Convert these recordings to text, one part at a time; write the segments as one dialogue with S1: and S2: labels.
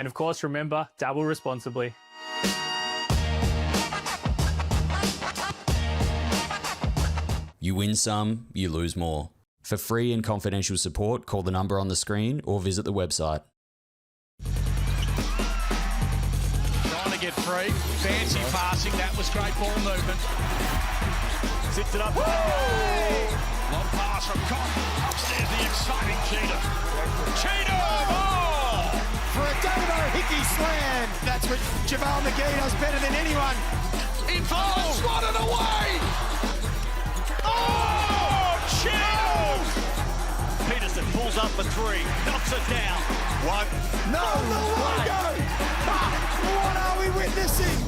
S1: And of course, remember, dabble responsibly.
S2: You win some, you lose more. For free and confidential support, call the number on the screen or visit the website.
S3: Trying to get free. Fancy passing. That was great ball movement. Sits it up. Woo! Long pass from Cotton. Upstairs the exciting Cheetah. Cheetah! Oh!
S4: For a Davo Hickey slam. That's what JaVale McGee does better than anyone.
S3: In front, swat it away! Oh! Cheetah! Peterson pulls up for three. Knocks it down. One.
S4: No, the logo! What are we witnessing?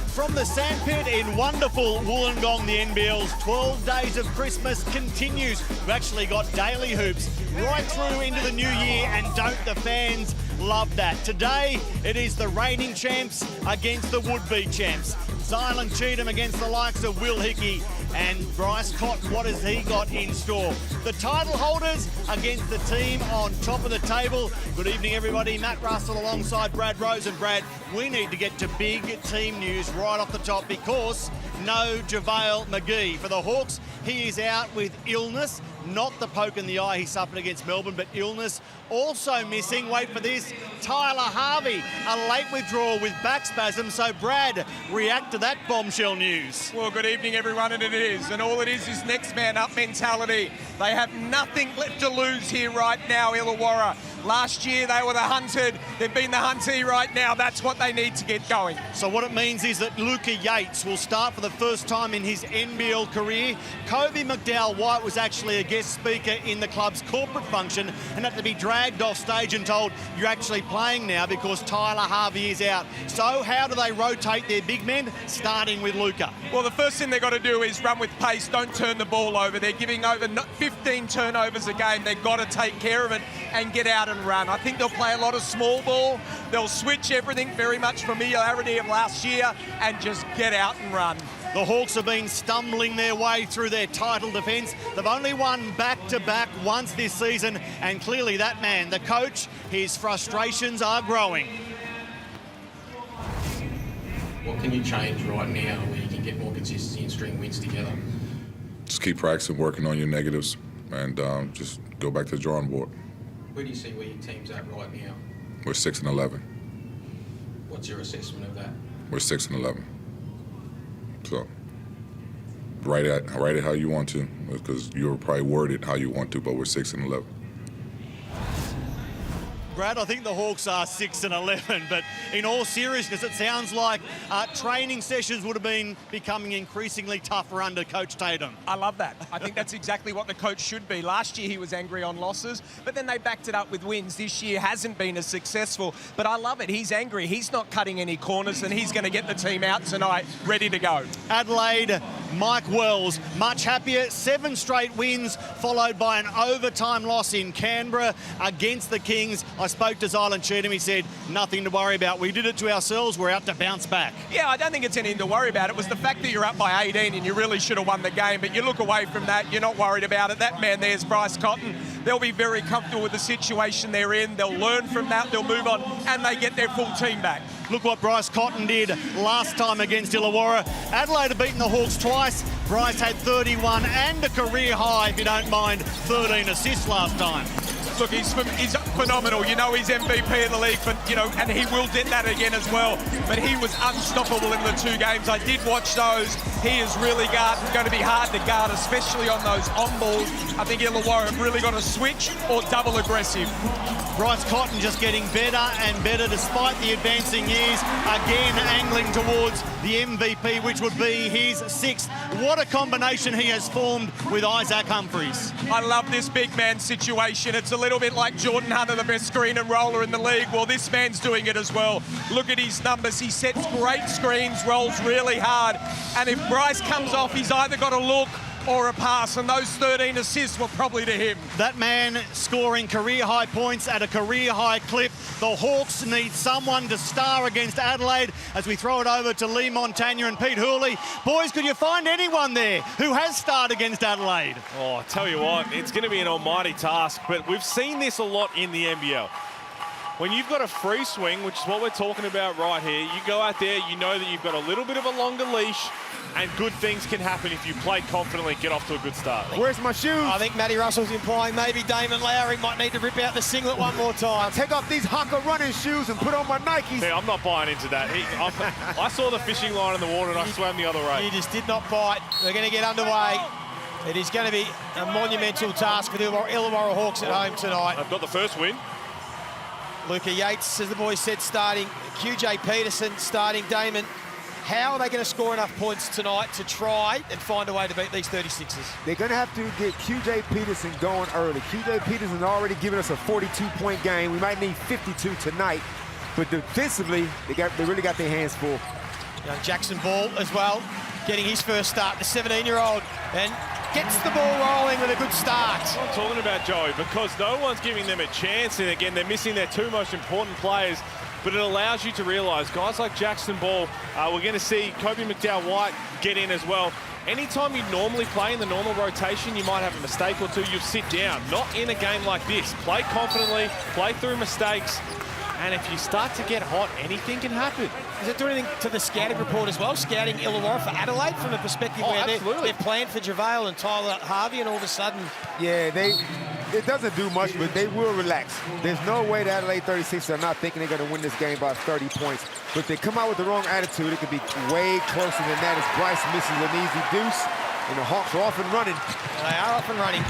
S5: From the sandpit in wonderful Wollongong, the NBL's 12 Days of Christmas continues. We've actually got daily hoops right through into the new year, and don't the fans love that? Today, it is the reigning champs against the would-be champs. Zylan Cheatham against the likes of Will Hickey and Bryce Cotton. What has he got in store? The title holders against the team on top of the table. Good evening, everybody. Matt Russell alongside Brad Rose. And Brad, we need to get to big team news right off the top because no JaVale McGee. For the Hawks, he is out with illness. Not the poke in the eye he suffered against Melbourne, but illness. Also missing, wait for this, Tyler Harvey, a late withdrawal with back spasm. So Brad, react to that bombshell news.
S6: Well, good evening, everyone, and it is. And all it is next man up mentality. They have nothing left to lose here right now, Illawarra. Last year, they were the hunted. They've been the huntee right now. That's what they need to get going.
S5: So what it means is that Luca Yates will start for the first time in his NBL career. Kobe McDowell-White was actually a guest speaker in the club's corporate function and had to be dragged off stage and told, you're actually playing now because Tyler Harvey is out. So how do they rotate their big men? Starting with Luca.
S6: Well, the first thing they've got to do is run with pace. Don't turn the ball over. They're giving over 15 turnovers a game. They've got to take care of it and get out and run. I think they'll play a lot of small ball. They'll switch everything, very much familiarity of last year, and just get out and run.
S5: The Hawks have been stumbling their way through their title defence. They've only won back-to-back once this season, and clearly that man, the coach, his frustrations are growing.
S7: What can you change right now where you can get more consistency and string wins together?
S8: Just keep practicing, working on your negatives, and just go back to the drawing board.
S7: Where do you see where your team's at right now?
S8: We're 6-11.
S7: What's your assessment of that?
S8: We're 6-11. So write it how you want to, because you'll probably word it how you want to, but we're 6-11.
S5: Brad, I think the Hawks are 6-11, but in all seriousness, it sounds like training sessions would have been becoming increasingly tougher under Coach Tatum.
S6: I love that. I think that's exactly what the coach should be. Last year he was angry on losses, but then they backed it up with wins. This year hasn't been as successful, but I love it. He's angry. He's not cutting any corners, and he's going to get the team out tonight ready to go.
S5: Adelaide, Mike Wells, much happier. 7 straight wins, followed by an overtime loss in Canberra against the Kings. I spoke to Zylan Cheatham. He said, nothing to worry about. We did it to ourselves. We're out to bounce back.
S6: Yeah, I don't think it's anything to worry about. It was the fact that you're up by 18 and you really should have won the game, but you look away from that. You're not worried about it. That man there's Bryce Cotton. They'll be very comfortable with the situation they're in. They'll learn from that. They'll move on, and they get their full team back.
S5: Look what Bryce Cotton did last time against Illawarra. Adelaide have beaten the Hawks twice. Bryce had 31 and a career high, if you don't mind, 13 assists last time.
S6: Look, he's phenomenal. You know, he's MVP of the league, but, you know, and he will get that again as well. But he was unstoppable in the 2 games. I did watch those. He is really going to be hard to guard, especially on those on balls. I think Illawarra have really got to switch or double aggressive.
S5: Bryce Cotton just getting better and better despite the advancing years. Again, angling towards the MVP, which would be his 6th. What a combination he has formed with Isaac Humphries.
S6: I love this big man situation. It's a little bit like Jordan Hunter, the best screen and roller in the league. Well, this man's doing it as well. Look at his numbers. He sets great screens, rolls really hard. And if Bryce comes off, he's either got to look or a pass, and those 13 assists were probably to him.
S5: That man scoring career-high points at a career-high clip. The Hawks need someone to star against Adelaide as we throw it over to Lee Montagna and Pete Hooley. Boys, could you find anyone there who has starred against Adelaide?
S9: Oh, I tell you what, it's going to be an almighty task, but we've seen this a lot in the NBL. When you've got a free swing, which is what we're talking about right here, you go out there, you know that you've got a little bit of a longer leash, and good things can happen if you play confidently, get off to a good start.
S4: Where's my shoes?
S10: I think Matty Russell's implying maybe Damon Lowry might need to rip out the singlet one more time.
S4: Take off these Haka running shoes and put on my Nikes.
S9: Yeah, I'm not buying into that. I saw the fishing line in the water and I swam the other way.
S10: He just did not bite. We're going to get underway. It is going to be a monumental task for the Illawarra Hawks at home tonight.
S9: I've got the first win.
S10: Luca Yates, as the boys said, starting. QJ Peterson starting. Damon, how are they going to score enough points tonight to try and find a way to beat these 36ers?
S4: They're going to have to get QJ Peterson going early. QJ Peterson's already given us a 42-point game. We might need 52 tonight. But defensively, they really got their hands full.
S10: Young Jackson Ball as well, getting his first start, the 17-year-old, and gets the ball rolling with a good start.
S9: That's what I'm talking about, Joey, because no one's giving them a chance, and again, they're missing their two most important players, but it allows you to realise guys like Jackson Ball, we're going to see Kobe McDowell-White get in as well. Anytime you normally play in the normal rotation, you might have a mistake or two, you sit down. Not in a game like this. Play confidently, play through mistakes, and if you start to get hot, anything can happen.
S10: Does it do anything to the scouting report as well? Scouting Illawarra for Adelaide from the perspective where they've planned for JaVale and Tyler Harvey, and all of a sudden...
S4: Yeah, it doesn't do much, but they will relax. There's no way the Adelaide 36 are not thinking they're going to win this game by 30 points. But if they come out with the wrong attitude, it could be way closer than that as Bryce misses an easy deuce, and the Hawks are off and running.
S10: They are off and running.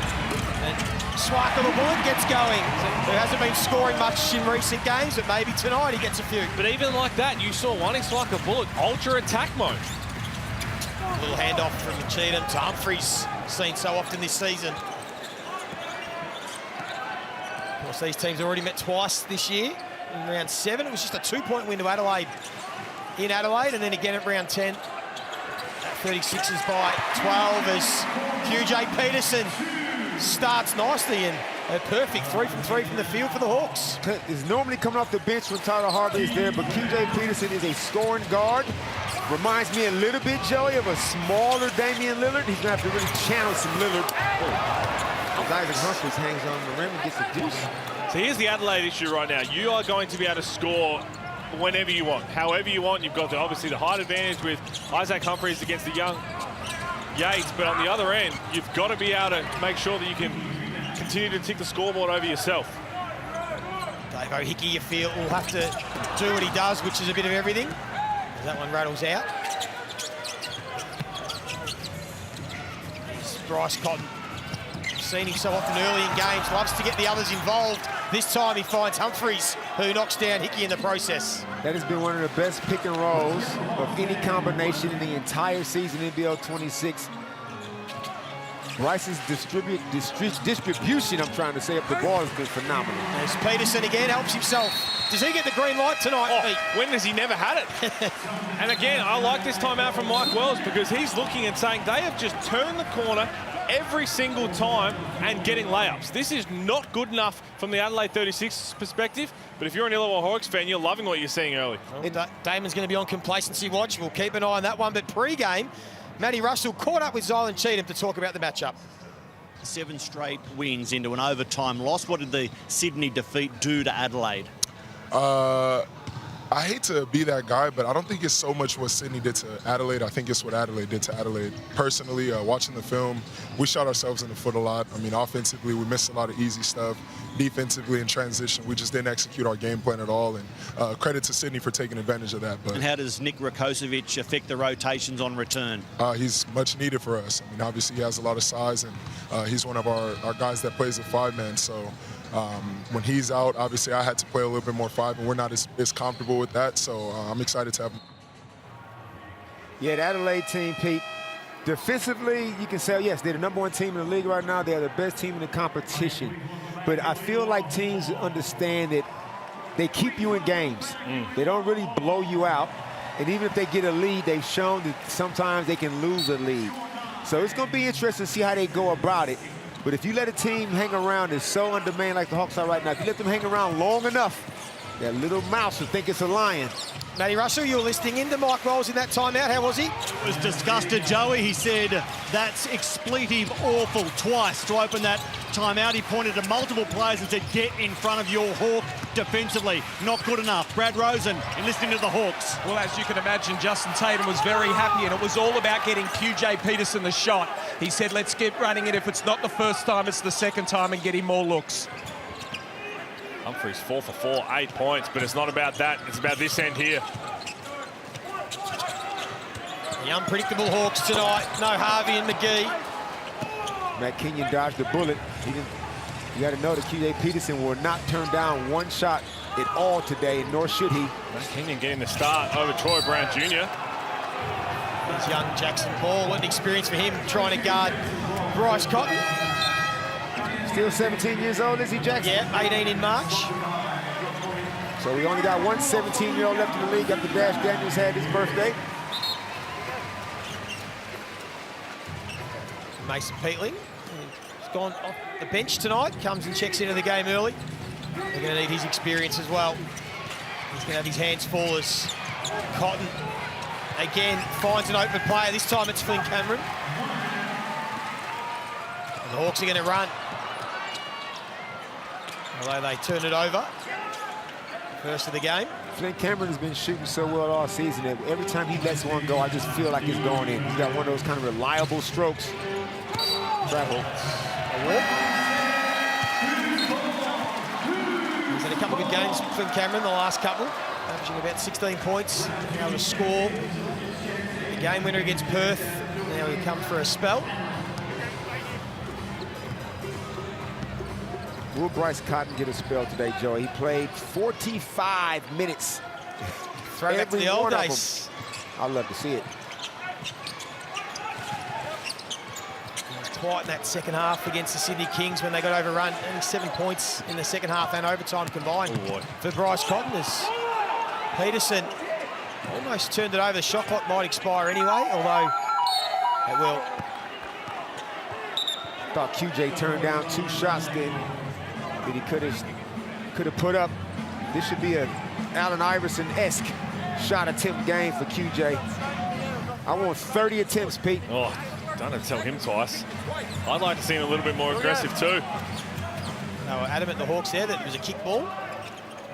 S10: And Swiker the Bullet gets going. Who hasn't been scoring much in recent games, but maybe tonight he gets a few.
S9: But even like that, you saw one in Swiker Bullet, ultra attack mode.
S10: A little handoff from Cheatham to Humphries, seen so often this season. Of course, these teams already met twice this year. In round 7, it was just a 2-point win to Adelaide in Adelaide, and then again at round 10. 36ers by 12 as QJ Peterson starts nicely, and a perfect 3 from 3 from the field for the Hawks.
S4: Is normally coming off the bench when Tyler Harvey is there, but QJ Peterson is a scoring guard. Reminds me a little bit, Joey, of a smaller Damian Lillard. He's going to have to really channel some Lillard. Isaac Humphries hangs on the rim and gets a deuce.
S9: So here's the Adelaide issue right now. You are going to be able to score whenever you want, however you want. You've got obviously the height advantage with Isaac Humphries against the young Yates, but on the other end, you've got to be able to make sure that you can continue to tick the scoreboard over yourself.
S10: Dave O'Hickey, you feel, will have to do what he does, which is a bit of everything. That one rattles out. Bryce Cotton, seen him so often early in games, loves to get the others involved. This time he finds Humphries, who knocks down Hickey in the process.
S4: That has been one of the best pick and rolls of any combination in the entire season in NBL26. Bryce's distribution, I'm trying to say, up the ball has been phenomenal.
S10: There's Peterson again, helps himself. Does he get the green light tonight?
S9: Oh, when has he never had it? And again, I like this time out from Mike Wells because he's looking and saying they have just turned the corner every single time and getting layups. This is not good enough from the Adelaide 36 perspective, but if you're an Illawarra Hawks fan, you're loving what you're seeing early.
S10: Damon's going to be on complacency watch. We'll keep an eye on that one, but pre-game, Matty Russell caught up with Zylan Cheatham to talk about the matchup.
S5: 7 straight wins into an overtime loss. What did the Sydney defeat do to Adelaide?
S11: I hate to be that guy, but I don't think it's so much what Sydney did to Adelaide. I think it's what Adelaide did to Adelaide. Personally, watching the film, we shot ourselves in the foot a lot. I mean, offensively, we missed a lot of easy stuff. Defensively, in transition, we just didn't execute our game plan at all. And credit to Sydney for taking advantage of that. But
S5: and how does Nick Rakocevic affect the rotations on return?
S11: He's much needed for us. I mean, obviously, he has a lot of size, and he's one of our guys that plays a 5-man. So when he's out, obviously, I had to play a little bit more 5, and we're not as comfortable with that. So I'm excited to have him.
S4: Yeah, the Adelaide team, Pete, defensively, you can say, yes, they're the #1 team in the league right now. They're the best team in the competition. But I feel like teams understand that they keep you in games. They don't really blow you out. And even if they get a lead, they've shown that sometimes they can lose a lead. So it's going to be interesting to see how they go about it. But if you let a team hang around that's so undermanned like the Hawks are right now, if you let them hang around long enough, that little mouse will think it's a lion.
S10: Matty Russell, you were listening into Mike Wells in that timeout. How was he?
S5: Was disgusted, Joey. He said that's expletive awful twice to open that timeout. He pointed to multiple players and said, get in front of your Hawk defensively. Not good enough. Brad Rosen, and listening to the Hawks.
S6: Well, as you can imagine, Justin Tatum was very happy, and it was all about getting QJ Peterson the shot. He said, let's get running it. If it's not the first time, it's the second time, and get him more looks.
S9: Humphries 4 for 4, 8 points, but it's not about that. It's about this end here.
S10: The unpredictable Hawks tonight. No Harvey and McGee.
S4: Matt Kenyon dodged the bullet. You got to know that QJ Peterson will not turn down one shot at all today, nor should he.
S9: Matt Kenyon getting the start over Troy Brown Jr.
S10: There's young Jackson Ball. What an experience for him trying to guard Bryce Cotton.
S4: Still 17 years old, is he, Jackson?
S10: Yeah, 18 in March.
S4: So we only got one 17-year-old left in the league after Dash Daniels had his birthday.
S10: Mason Peatling, he's gone off the bench tonight, comes and checks into the game early. They're going to need his experience as well. He's going to have his hands full as Cotton, again, finds an open player. This time it's Flynn Cameron. And the Hawks are going to run. Although they turn it over. First of the game.
S4: Flynn Cameron has been shooting so well all season that every time he lets one go, I just feel like it's going in. He's got one of those kind of reliable strokes. Travel.
S10: A walk. He's had a couple of good games, Flynn Cameron, the last couple. Averaging about 16 points. Now to score. The game winner against Perth. Now he comes for a spell.
S4: Will Bryce Cotton get a spell today, Joey? He played 45 minutes.
S10: Throwback to the old days.
S4: I'd love to see it.
S10: He was quiet in that second half against the Sydney Kings when they got overrun. Only 7 points in the second half and overtime combined for Bryce Cotton. As Peterson almost turned it over. The shot clock might expire anyway, although it will.
S4: Thought QJ turned down 2 shots then that he could have put up. This should be a Allen Iverson-esque shot attempt game for QJ. I want 30 attempts, Pete.
S9: Oh, don't have to tell him twice. I'd like to see him a little bit more aggressive too.
S10: They were adamant, the Hawks there, that it was a kick ball.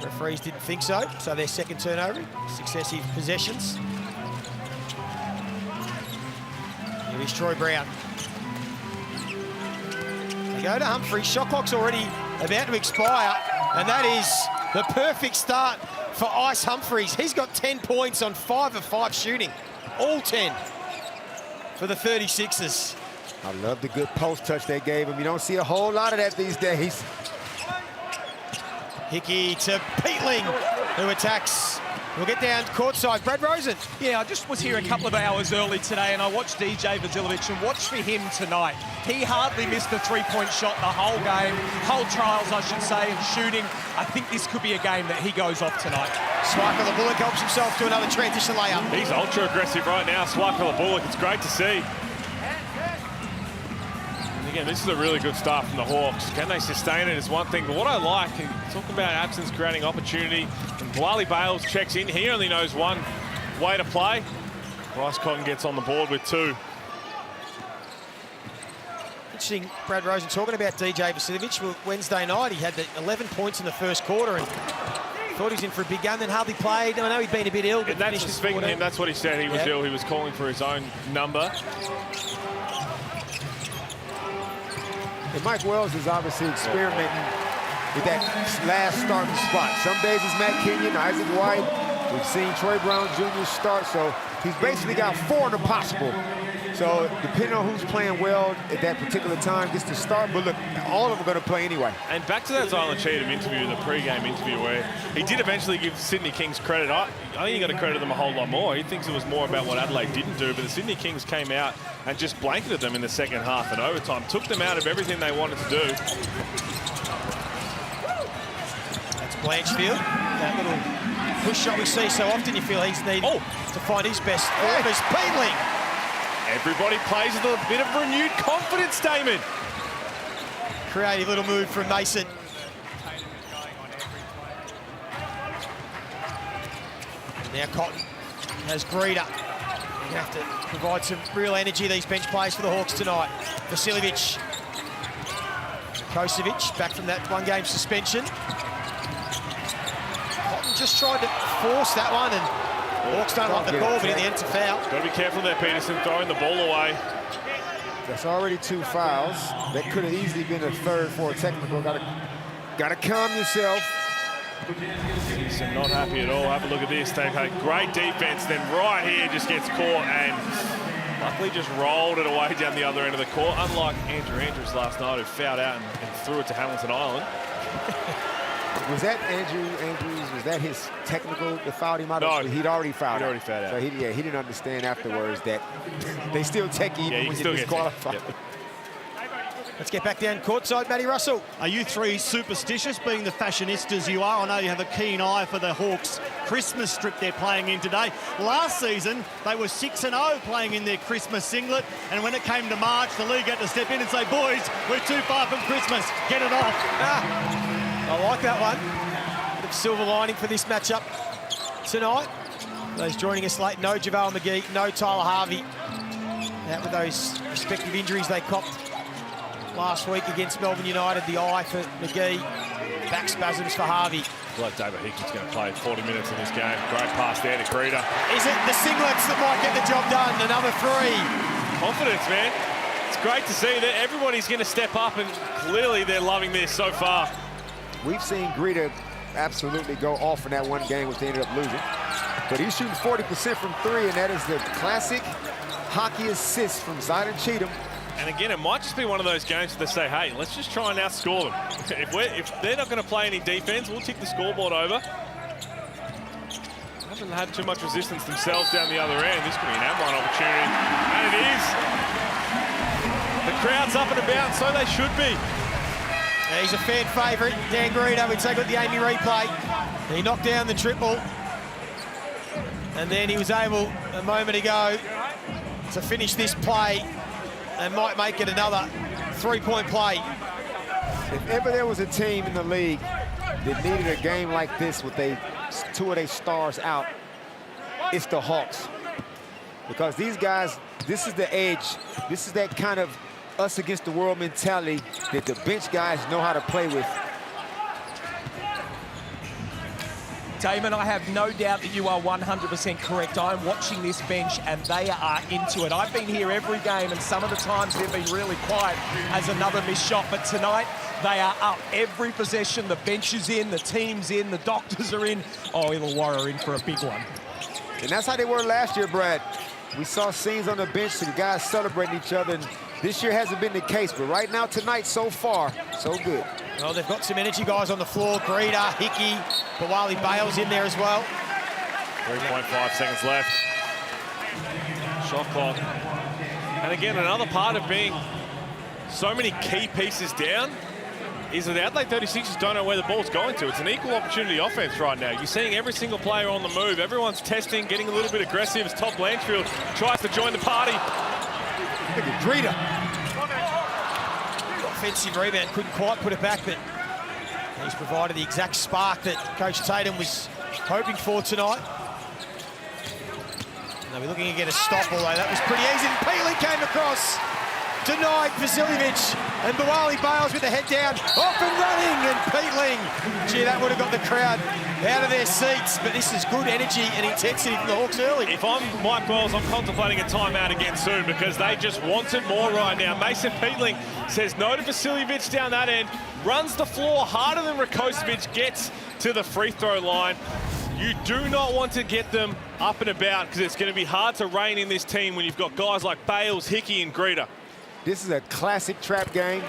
S10: Referees didn't think so, so their second turnover, successive possessions. Here is Troy Brown. They go to Humphries. Shot clock's already about to expire, and that is the perfect start for Ice Humphries. He's got 10 points on 5 of 5 shooting. All 10 for the 36ers.
S4: I love the good post touch they gave him. You don't see a whole lot of that these days.
S10: Hickey to Peatling, who attacks. We'll get down courtside. Brad Rosen.
S6: Yeah, I just was here a couple of hours early today, and I watched DJ Vasiljevic, and watch for him tonight. He hardly missed the three-point shot the whole game, whole trials, I should say, of shooting. I think this could be a game that he goes off tonight.
S10: Swiper the Bullock helps himself to another transition layup.
S9: He's ultra aggressive right now, Swiper the Bullock. It's great to see. Again, this is a really good start from the Hawks. Can they sustain it is one thing, but what I like, talking about absence creating opportunity, and Wally Bales checks in. He only knows one way to play. Bryce Cotton gets on the board with 2.
S10: Interesting, Brad Rosen talking about DJ Vasiljevic. Wednesday night, he had the 11 points in the first quarter and thought he was in for a big game, then hardly played. I know he'd been a bit ill. But
S9: speaking to him, that's what he said. He was ill. He was calling for his own number.
S4: And Mike Wells is obviously experimenting with that last starting spot. Some days it's Matt Kenyon, Isaac White. We've seen Troy Brown Jr. start, so he's basically got 4 in the possible. So depending on who's playing well at that particular time, gets to start. But look, all of them are going to play anyway.
S9: And back to that Zylan Cheatham interview, the pre-game interview, where he did eventually give Sydney Kings credit. I think you got to credit them a whole lot more. He thinks it was more about what Adelaide didn't do, but the Sydney Kings came out and just blanketed them in the second half and overtime, took them out of everything they wanted to do.
S10: That's Blanchfield. That little push shot we see so often, you feel he's needed to find his best form. There's Peatling.
S9: Everybody plays with a bit of renewed confidence, Damon.
S10: Creative little move from Mason. Now Cotton has Greeter. You have to provide some real energy, these bench players for the Hawks tonight. Vasiljevic. Kosovic back from that one-game suspension. Cotton just tried to force that one, and Hawks don't like the call, but in the end it's a foul.
S9: Got to be careful there, Peterson, throwing the ball away.
S4: That's already 2 fouls. That could have easily been a third for a technical. Gotta calm yourself.
S9: Peterson not happy at all. Have a look at this. They've had great defense, then right here just gets caught and luckily just rolled it away down the other end of the court, unlike Andrew Andrews last night, who fouled out and threw it to Hamilton Island.
S4: Was that Andrew Andrews? Was that his technical that fouled him out?
S9: No,
S4: he'd already fouled.
S9: He'd already fouled out.
S4: So he didn't understand afterwards that they still take you even when you're disqualified.
S9: Yep.
S10: Let's get back down courtside, Matty Russell.
S5: Are you three superstitious, being the fashionistas you are? I know you have a keen eye for the Hawks' Christmas strip they're playing in today. Last season, they were 6-0 playing in their Christmas singlet, and when it came to March, the league had to step in and say, boys, we're too far from Christmas, get it off.
S10: I like that one. Bit of silver lining for this matchup tonight. Those joining us late, no JaVale McGee, no Tyler Harvey. Out with those respective injuries they copped last week against Melbourne United. The eye for McGee, back spasms for Harvey.
S9: Like David Hickey's going to play 40 minutes in this game. Great pass there to Greeter.
S10: Is it the singlets that might get the job done? Another 3.
S9: Confidence, man. It's great to see that everybody's going to step up, and clearly they're loving this so far.
S4: We've seen Greeter absolutely go off in that one game, which they ended up losing. But he's shooting 40% from 3, and that is the classic hockey assist from Zion Cheatham.
S9: And again, it might just be one of those games where they say, hey, let's just try and outscore them. If they're not going to play any defense, we'll tick the scoreboard over. Haven't had too much resistance themselves down the other end. This could be an and-one opportunity. And it is. The crowd's up and about, and so they should be.
S10: Yeah, he's a fan favourite, Dan Greeter. We take a look at the Amy replay. He knocked down the triple. And then he was able, a moment ago, to finish this play and might make it another 3-point play.
S4: If ever there was a team in the league that needed a game like this with 2 of their stars out, it's the Hawks. Because these guys, this is the edge. This is that kind of us against the world mentality that the bench guys know how to play with.
S12: Damon, I have no doubt that you are 100% correct. I'm watching this bench and they are into it. I've been here every game and some of the times they've been really quiet as another missed shot. But tonight, they are up every possession. The bench is in, the team's in, the doctors are in. Oh, Illawarra in for a big one.
S4: And that's how they were last year, Brad. We saw scenes on the bench, the guys celebrating each other. And this year hasn't been the case, but right now, tonight, so far, so good.
S10: Well, they've got some energy guys on the floor. Greeter, Hickey, but Wally Bale's in there as well.
S9: 3.5 seconds left. Shot clock. And again, another part of being so many key pieces down is that the Adelaide 36ers don't know where the ball's going to. It's an equal opportunity offense right now. You're seeing every single player on the move. Everyone's testing, getting a little bit aggressive as Todd Blanchfield tries to join the party.
S4: Look at Greeter.
S10: Offensive rebound, couldn't quite put it back, but he's provided the exact spark that Coach Tatum was hoping for tonight. Now we're looking to get a stop, although that was pretty easy. And Peely came across, denied Vasiljevic, and Bawali Bales with the head down, off and running, and Peetling. Gee, that would have got the crowd out of their seats, but this is good energy and intensity from the Hawks early.
S9: If I'm Mike Wells, I'm contemplating a timeout again soon because they just want it more right now. Mason Peetling says no to Vasiljevic down that end, runs the floor harder than Rakocevic gets to the free throw line. You do not want to get them up and about because it's going to be hard to rein in this team when you've got guys like Bales, Hickey, and Greeter.
S4: This is a classic trap game.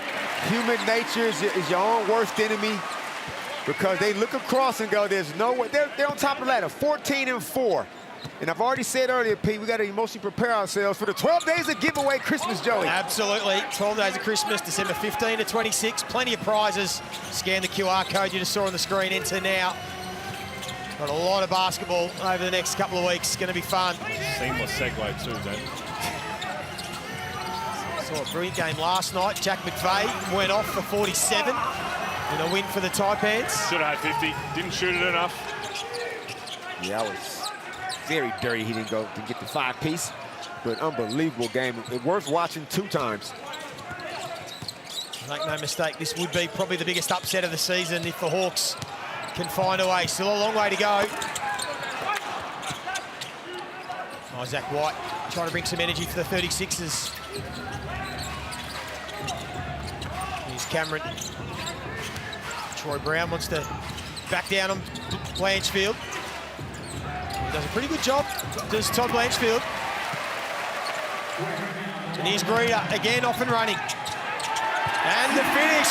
S4: Human nature is your own worst enemy because they look across and go, there's no way. They're on top of the ladder, 14-4. And I've already said earlier, Pete, we got to emotionally prepare ourselves for the 12 days of giveaway Christmas, Joey.
S10: Absolutely. 12 days of Christmas, December 15 to 26. Plenty of prizes. Scan the QR code you just saw on the screen. Enter now. Got a lot of basketball over the next couple of weeks. It's going to be fun.
S9: Seamless segue too, Dan.
S10: Saw a brilliant game last night. Jack McVeigh went off for 47 in a win for the Taipans.
S9: Should have had 50. Didn't shoot it enough.
S4: Yeah, that was very dirty. He didn't go to get the 5-piece, but unbelievable game. Worth watching 2 times.
S10: Make no mistake, this would be probably the biggest upset of the season if the Hawks can find a way. Still a long way to go. Isaac White trying to bring some energy for the 36ers. Here's Cameron. Troy Brown wants to back down on Blanchfield. He does a pretty good job, does Todd Blanchfield. And here's Greeter, again off and running. And the finish.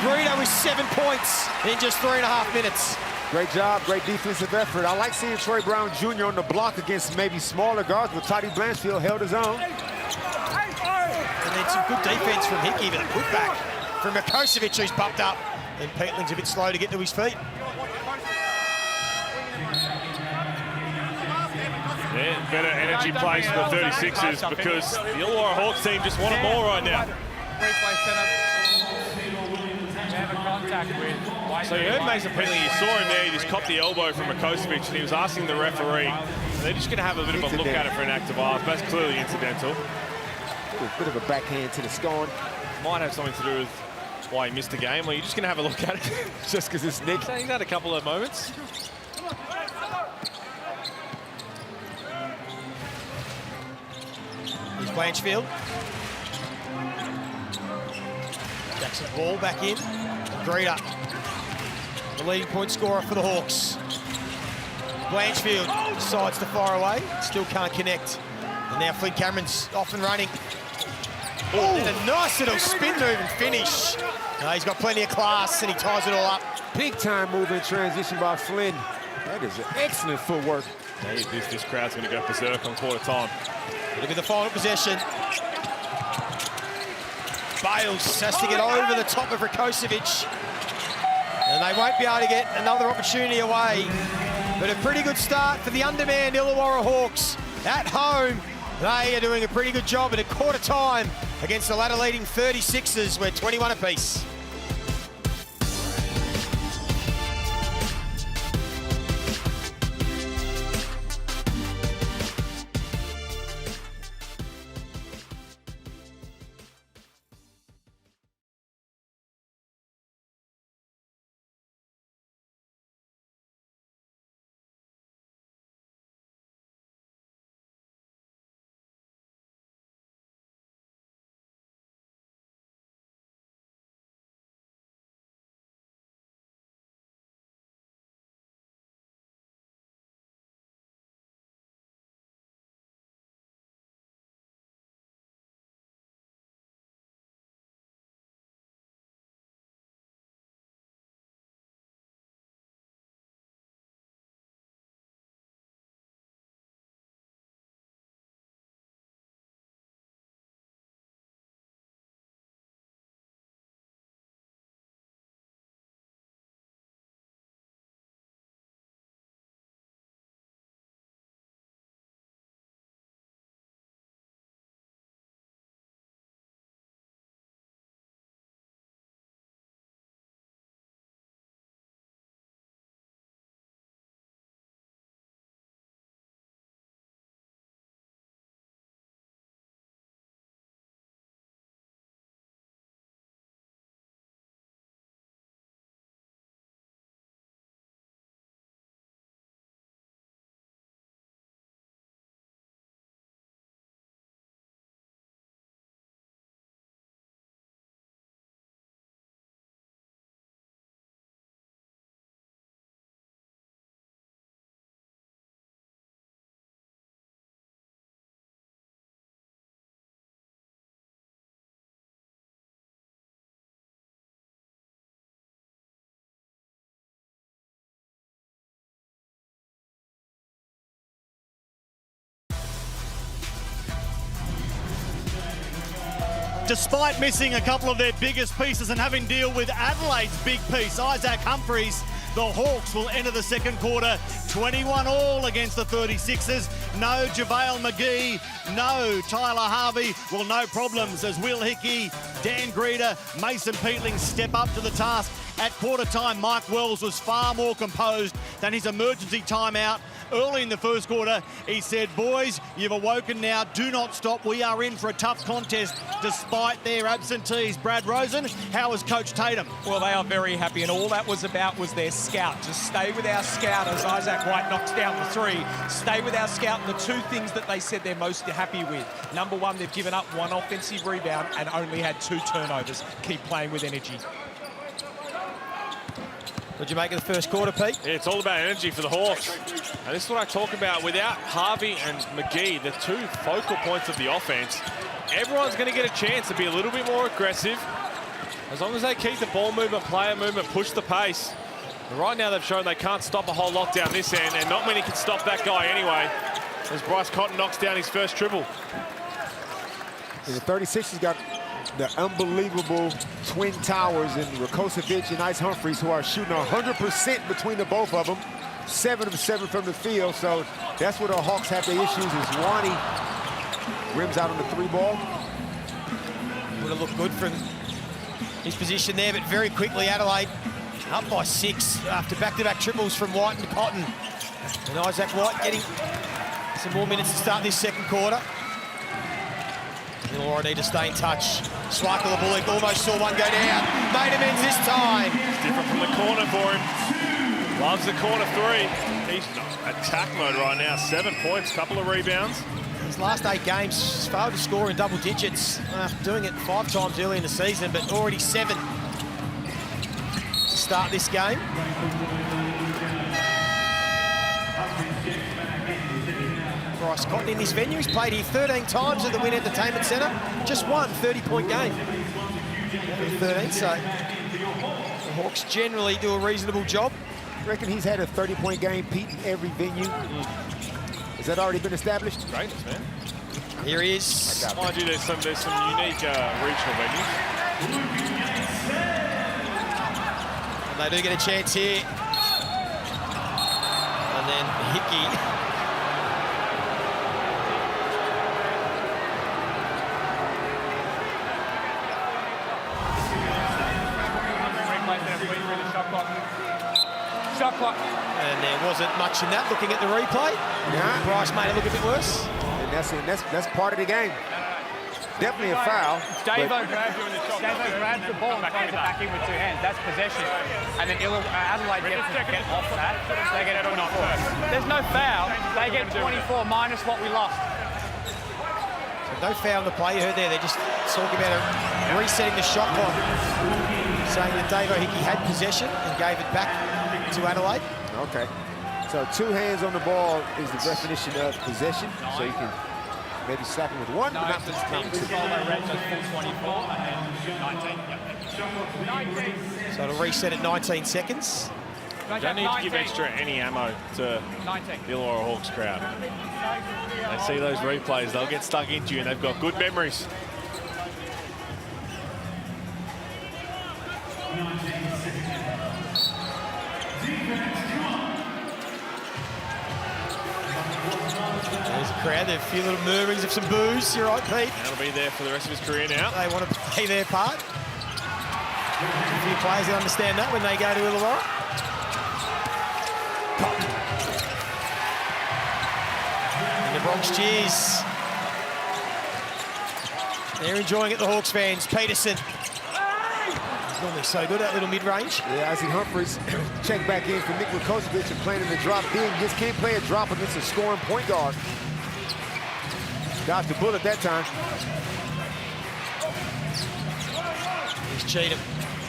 S10: Greeter with 7 points in just 3.5 minutes.
S4: Great job, great defensive effort. I like seeing Troy Brown Jr. on the block against maybe smaller guards, but Toddy Blanchfield held his own.
S10: And then some good defense from Hickey, but a putback from Rakocevic, who's popped up. And Petling's a bit slow to get to his feet.
S9: Yeah, better energy plays for the 36ers because the Illawarra Hawks team just want it more right now. So you heard Mason Pettling, you saw him there, he just copped the elbow from Rakocevic and he was asking the referee. They're just going to have a bit of a look at it for an act of ours. That's clearly incidental.
S4: A bit of a backhand to the scone.
S9: Might have something to do with why he missed the game. Well, you're just going to have a look at it.
S4: Just because it's Nick.
S9: So he's had a couple of moments.
S10: Here's Blanchfield. Jackson Ball back in. Greeter, the leading point scorer for the Hawks. Blanchfield decides to fire away, still can't connect. And now Flynn Cameron's off and running. Oh, and a nice little spin move and finish. No, he's got plenty of class and he ties it all up.
S4: Big time move in transition by Flynn. That is excellent footwork.
S9: Hey, this crowd's going to go berserk on quarter time.
S10: Look at the final possession. Bales has to get over the top of Rakocevic. And they won't be able to get another opportunity away. But a pretty good start for the undermanned Illawarra Hawks at home. They are doing a pretty good job at a quarter time against the ladder leading 36ers. We're 21 apiece.
S5: Despite missing a couple of their biggest pieces and having to deal with Adelaide's big piece, Isaac Humphries, The Hawks will enter the second quarter 21-all against the 36ers. No JaVale McGee, no Tyler Harvey. Well, no problems as Will Hickey, Dan Greeder, Mason Peatling step up to the task. At quarter time, Mike Wells was far more composed than his emergency timeout. Early in the first quarter, he said, boys, you've awoken now. Do not stop. We are in for a tough contest despite their absentees. Brad Rosen, how is Coach Tatum?
S12: Well, they are very happy, and all that was about was their scout. Just stay with our scout as Isaac White knocks down the three. Stay with our scout, and the two things that they said they're most happy with. Number one, they've given up one offensive rebound and only had 2 turnovers. Keep playing with energy.
S10: What'd you make of the first quarter, Pete?
S9: Yeah, it's all about energy for the Hawks. And this is what I talk about. Without Harvey and McGee, the 2 focal points of the offense, everyone's going to get a chance to be a little bit more aggressive. As long as they keep the ball movement, player movement, push the pace. But right now they've shown they can't stop a whole lot down this end, and not many can stop that guy anyway, as Bryce Cotton knocks down his first triple.
S4: And the 36ers got the unbelievable twin towers in Rakocevic and Ice Humphries, who are shooting 100% between the both of them. 7 of 7 from the field, so that's where the Hawks have their issues, is Wani rims out on the 3 ball.
S10: Would have looked good from his position there, but very quickly Adelaide up by 6 after back-to-back triples from White and Cotton. And Isaac White getting some more minutes to start this second quarter. Illawarra need to stay in touch. Swarkle the Bullock almost saw one go down. Made amends this time.
S9: It's different from the corner for him. Loves the corner 3. He's attack mode right now. 7 points, couple of rebounds.
S10: His last 8 games, he's failed to score in double digits. After doing it 5 times early in the season, but already 7 to start this game. Bryce Cotton in this venue. He's played here 13 times at the Wynn Entertainment Centre. Just one 30-point game. 13, so the Hawks generally do a reasonable job.
S4: I reckon he's had a 30-point game, Pete, in every venue. Has that already been established?
S9: Great, man.
S10: Here he is.
S9: Mind you, there's some unique regional venues.
S10: And they do get a chance here. And then Hickey.
S1: Shot clock.
S10: And there wasn't much in that, looking at the replay.
S4: Yeah.
S10: Bryce made it look a bit worse.
S4: And that's part of the game. Definitely a foul.
S1: Davo grabs the ball and throws it back in with 2 hands. That's possession. And then Adelaide gets off that. They get 24. There's no foul. They get 24 minus what we lost.
S10: So no foul on the play. You heard there. They're just talking about resetting the shot clock, saying that Davo Hickey had possession and gave it back to Adelaide.
S4: Okay. So 2 hands on the ball is the definition of possession. So you can maybe slap him with 1, but not with 2.
S10: So it'll reset at 19 seconds.
S9: You don't need to give extra any ammo to the Illawarra Hawks crowd. They see those replays, they'll get stuck into you, and they've got good memories.
S10: There's a crowd. There are a few little murmurings of some boos. You're right, Pete.
S9: That'll be there for the rest of his career now.
S10: They want to play their part. A few players that understand that when they go to Illawarra. And the Bronx cheers. They're enjoying it, the Hawks fans. Peterson. Normally so good at little mid-range.
S4: Yeah, Isaac Humphries check back in for Nick Rakocevic and playing in the drop big. Just can't play a drop against a scoring point guard. Dodged the bullet that time.
S10: Here's Cheatham.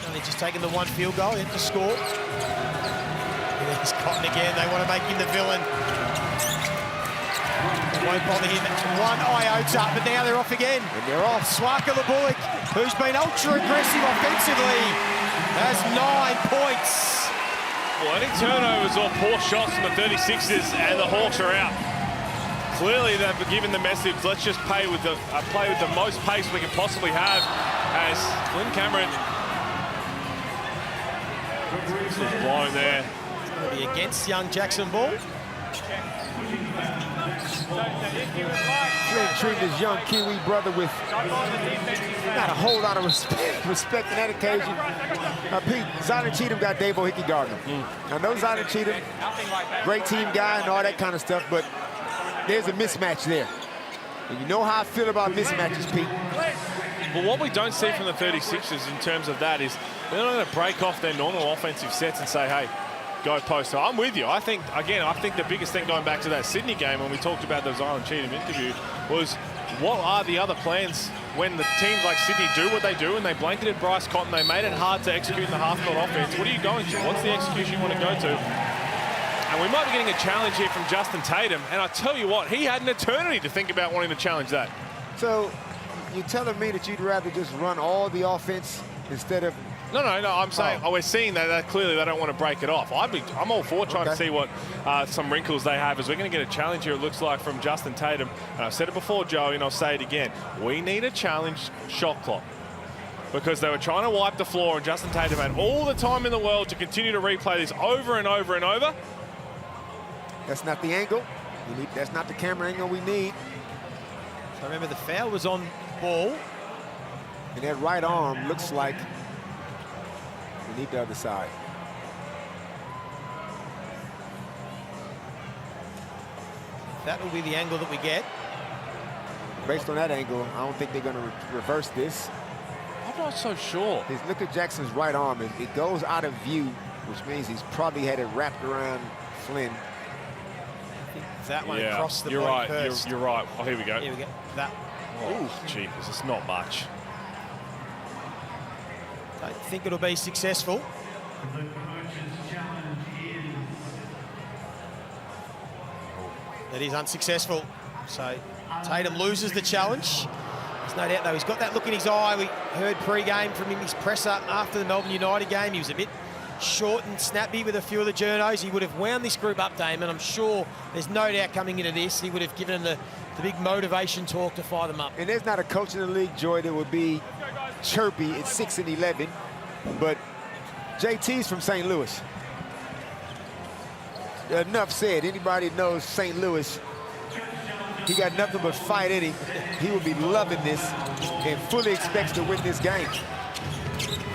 S10: Only just taking the 1 field goal, yet to score. And there's Cotton again. They want to make him the villain. They won't bother him. 1 iota, but now they're off again.
S4: And they're off.
S10: Swarkle the Bullock, who's been ultra-aggressive offensively, has 9 points.
S9: Well, any turnovers or poor shots from the 36ers, and the Hawks are out. Clearly, they've given the message, let's just play with the most pace we can possibly have, as Glenn Cameron was blown there.
S10: Penalty against young Jackson Ball.
S4: Flynn treated his young Kiwi brother with not a whole lot of respect on that occasion. Pete, Zion Cheatham got Davo Hickey Gardner. I know Zion Cheatham, great team guy and all that kind of stuff, but there's a mismatch there. And you know how I feel about mismatches, Pete.
S9: But what we don't see from the 36ers in terms of that is they're not going to break off their normal offensive sets and say, hey, go post. So I'm with you. I think the biggest thing going back to that Sydney game when we talked about the Zion Cheatham interview was what are the other plans when the teams like Sydney do what they do and they blanketed Bryce Cotton, they made it hard to execute in the half-court offense. What are you going to? What's the execution you want to go to? And we might be getting a challenge here from Justin Tatum. And I tell you what, he had an eternity to think about wanting to challenge that.
S4: So you're telling me that you'd rather just run all the offense instead of...
S9: No, I'm saying we're seeing that clearly they don't want to break it off. I'm all for trying to see what some wrinkles they have as we're going to get a challenge here, it looks like, from Justin Tatum. And I've said it before, Joey, and I'll say it again. We need a challenge shot clock because they were trying to wipe the floor and Justin Tatum had all the time in the world to continue to replay this over and over and over.
S4: That's not the angle. That's not the camera angle we need.
S10: So remember, the foul was on Ball.
S4: And that right arm looks like we need the other side.
S10: That will be the angle that we get.
S4: Based on that angle, I don't think they're going to reverse this.
S9: I'm not so sure.
S4: Look at Jackson's right arm. It goes out of view, which means he's probably had it wrapped around Flynn.
S10: That one across the
S9: you're
S10: body
S9: right.
S10: first.
S9: You're right. Oh, here we go.
S10: Here we go. That.
S9: Oh, jeepers, it's not much.
S10: Don't think it'll be successful. It is unsuccessful. So Tatum loses the challenge. There's no doubt, though, he's got that look in his eye. We heard pre-game from him, his presser after the Melbourne United game. He was a bit short and snappy with a few of the journos. He would have wound this group up, Damon. I'm sure there's no doubt coming into this, he would have given them the big motivation talk to fire them up.
S4: And there's not a coach in the league, Joy, that would be chirpy at 6 and 11, but JT's from St. Louis. Enough said. Anybody knows St. Louis, he got nothing but fight in him. He will be loving this and fully expects to win this game.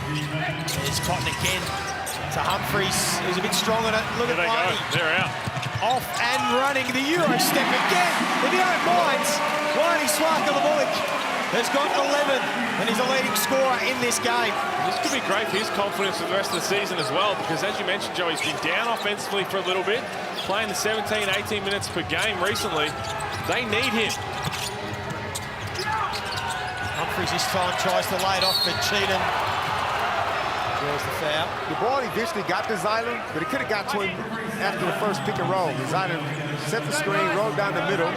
S10: There's Cotton again to Humphries, who's a bit strong on it. Look at Liney.
S9: They're out.
S10: Off and running the Euro step again. If you don't mind, Liney Swaka-Lebulik has got 11 and he's a leading scorer in this game.
S9: This could be great for his confidence for the rest of the season as well, because as you mentioned, Joe, he's been down offensively for a little bit, playing the 17, 18 minutes per game recently. They need him.
S10: Humphries this time tries to lay it off for Cheatham. There's the foul.
S4: The ball eventually got to Zylan, but it could have got to him after the first pick and roll. Zylan set the screen, rolled down the middle.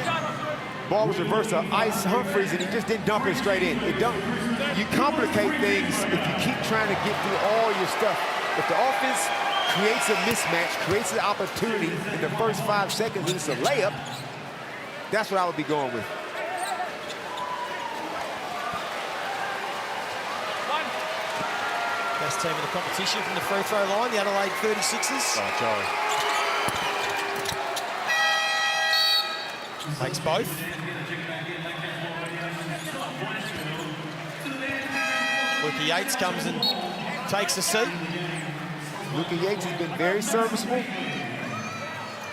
S4: Ball was reversed to Ice Humphries, and he just didn't dump it straight in. You complicate things if you keep trying to get through all your stuff. If the offense creates a mismatch, creates an opportunity in the first 5 seconds, and it's a layup, that's what I would be going with.
S10: Best team in the competition from the free throw line, the Adelaide 36ers.
S9: Oh, Joey.
S10: Takes both. Luka Yates comes and takes a seat.
S4: Luka Yates has been very serviceable.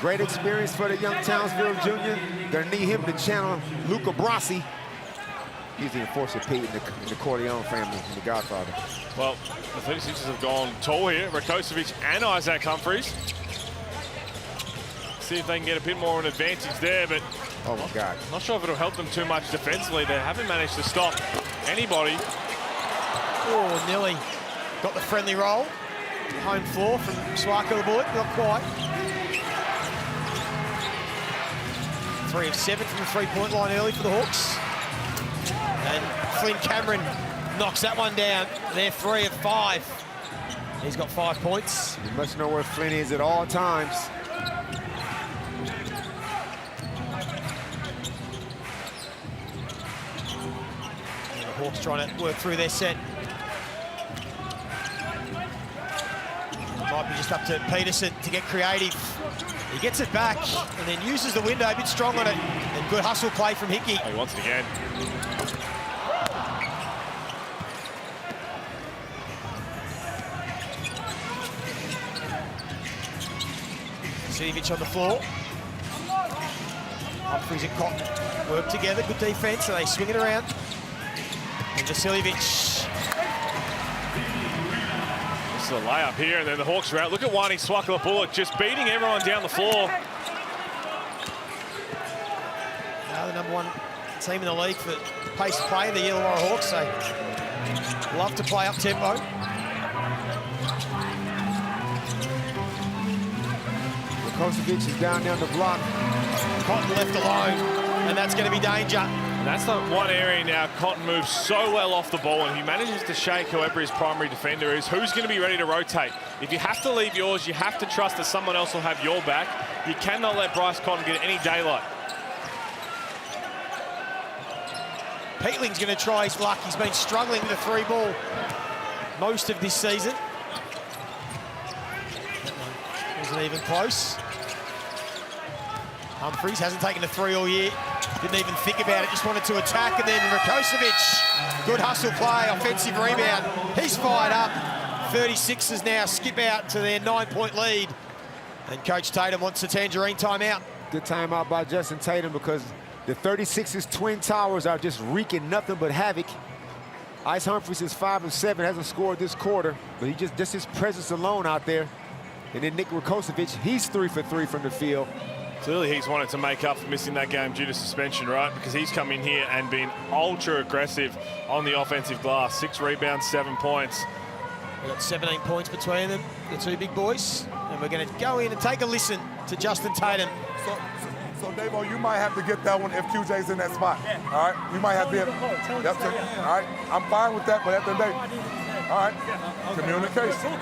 S4: Great experience for the young Townsville junior. Gonna need him to channel Luca Brasi. He's the enforcer Pete in the Corleone family, in the Godfather.
S9: Well, the 36ers have gone tall here. Rakocevic and Isaac Humphries. See if they can get a bit more of an advantage there, but
S4: oh my God.
S9: Not sure if it'll help them too much defensively. They haven't managed to stop anybody.
S10: Oh, nearly got the friendly roll. Home floor from Swaka-Lebulik, not quite. 3 of 7 from the three-point line early for the Hawks. And Flynn Cameron knocks that one down. They're 3 of 5. He's got 5 points.
S4: You must know where Flynn is at all times.
S10: And the Hawks trying to work through their set. Might be just up to Peterson to get creative. He gets it back and then uses the window, a bit strong on it. And good hustle play from Hickey.
S9: He wants it again.
S10: Sivic on the floor. Humphries and Cotton work together, good defence, so they swing it around. And Vasiljevic.
S9: This is a layup here, and then the Hawks are out. Look at Wani Swakala-Bullock just beating everyone down the floor.
S10: Now the #1 team in the league for pace of play, the Illawarra Hawks. They love to play up tempo.
S4: Kosovic is down the block.
S10: Cotton left alone, and that's going to be danger.
S9: And that's the one area now Cotton moves so well off the ball, and he manages to shake whoever his primary defender is. Who's going to be ready to rotate? If you have to leave yours, you have to trust that someone else will have your back. You cannot let Bryce Cotton get any daylight.
S10: Peatling's going to try his luck. He's been struggling with the 3-ball most of this season. Wasn't even close. Humphries hasn't taken a 3 all year. Didn't even think about it, just wanted to attack. And then Rakocevic, good hustle play, offensive rebound. He's fired up. 36ers now skip out to their 9-point lead. And Coach Tatum wants a tangerine timeout.
S4: Good timeout by Justin Tatum because the 36ers Twin Towers are just wreaking nothing but havoc. Ice Humphries is 5 of 7, hasn't scored this quarter, but he just his presence alone out there. And then Nick Rakocevic, he's 3 for 3 from the field.
S9: Clearly he's wanted to make up for missing that game due to suspension, right? Because he's come in here and been ultra aggressive on the offensive glass. 6 rebounds, 7 points.
S10: We've got 17 points between them, the two big boys. And we're going to go in and take a listen to Justin Tatum.
S13: So Davo, you might have to get that one if QJ's in that spot. All right? You might have to. All right? I'm fine with that, but at the end of the day, all right, communication.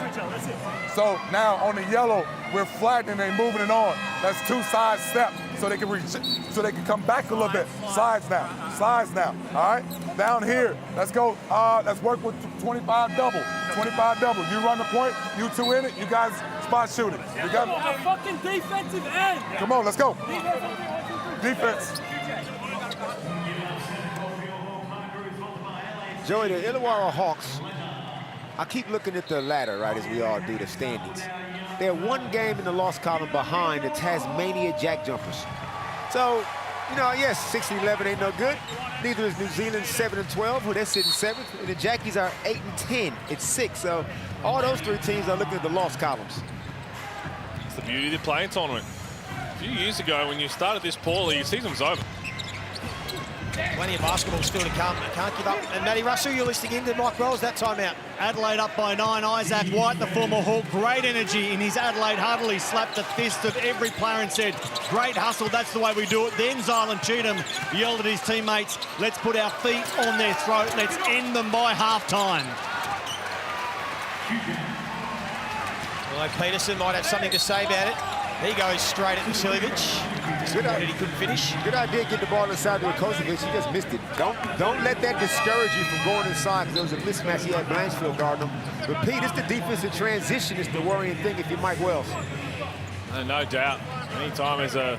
S13: So now on the yellow, we're flattening and moving it on. That's 2 side steps so they can so they can come back a little bit. Slides now, all right? Down here, let's go, let's work with 25 double. 25 double. You run the point, you 2 in it, you guys spot shooting. You got
S14: a fucking defensive end.
S13: Come on, let's go. Defense.
S4: Joey, the Illawarra Hawks, I keep looking at the ladder, right, as we all do, the standings. They're 1 game in the loss column behind the Tasmania Jack Jumpers. So, you know, yes, 6-11 ain't no good. Neither is New Zealand 7-12, who they're sitting 7th. And the Jackies are 8-10 at 6. So all those 3 teams are looking at the loss columns.
S9: It's the beauty of the playing tournament. A few years ago, when you started this poorly, your season was over.
S10: Plenty of basketball still to come. Can't give up. And Matty Russell, you're listening in to Mike Wells, that timeout.
S5: Adelaide up by 9. Isaac White, the former Hawk, great energy in his Adelaide huddle. He slapped the fist of every player and said, great hustle, that's the way we do it. Then Zylan Cheatham yelled at his teammates, let's put our feet on their throat, let's end them by halftime.
S10: Well, Peterson might have something to say about it. He goes straight at Vasiljevic. Good idea. He couldn't finish.
S4: Good idea getting the ball inside to Rakocevic. He just missed it. Don't let that discourage you from going inside because there was a mismatch. He had Blanchfield guarding him. But Pete, it's the defensive transition is the worrying thing if you're Mike Wells.
S9: No doubt. Anytime there's a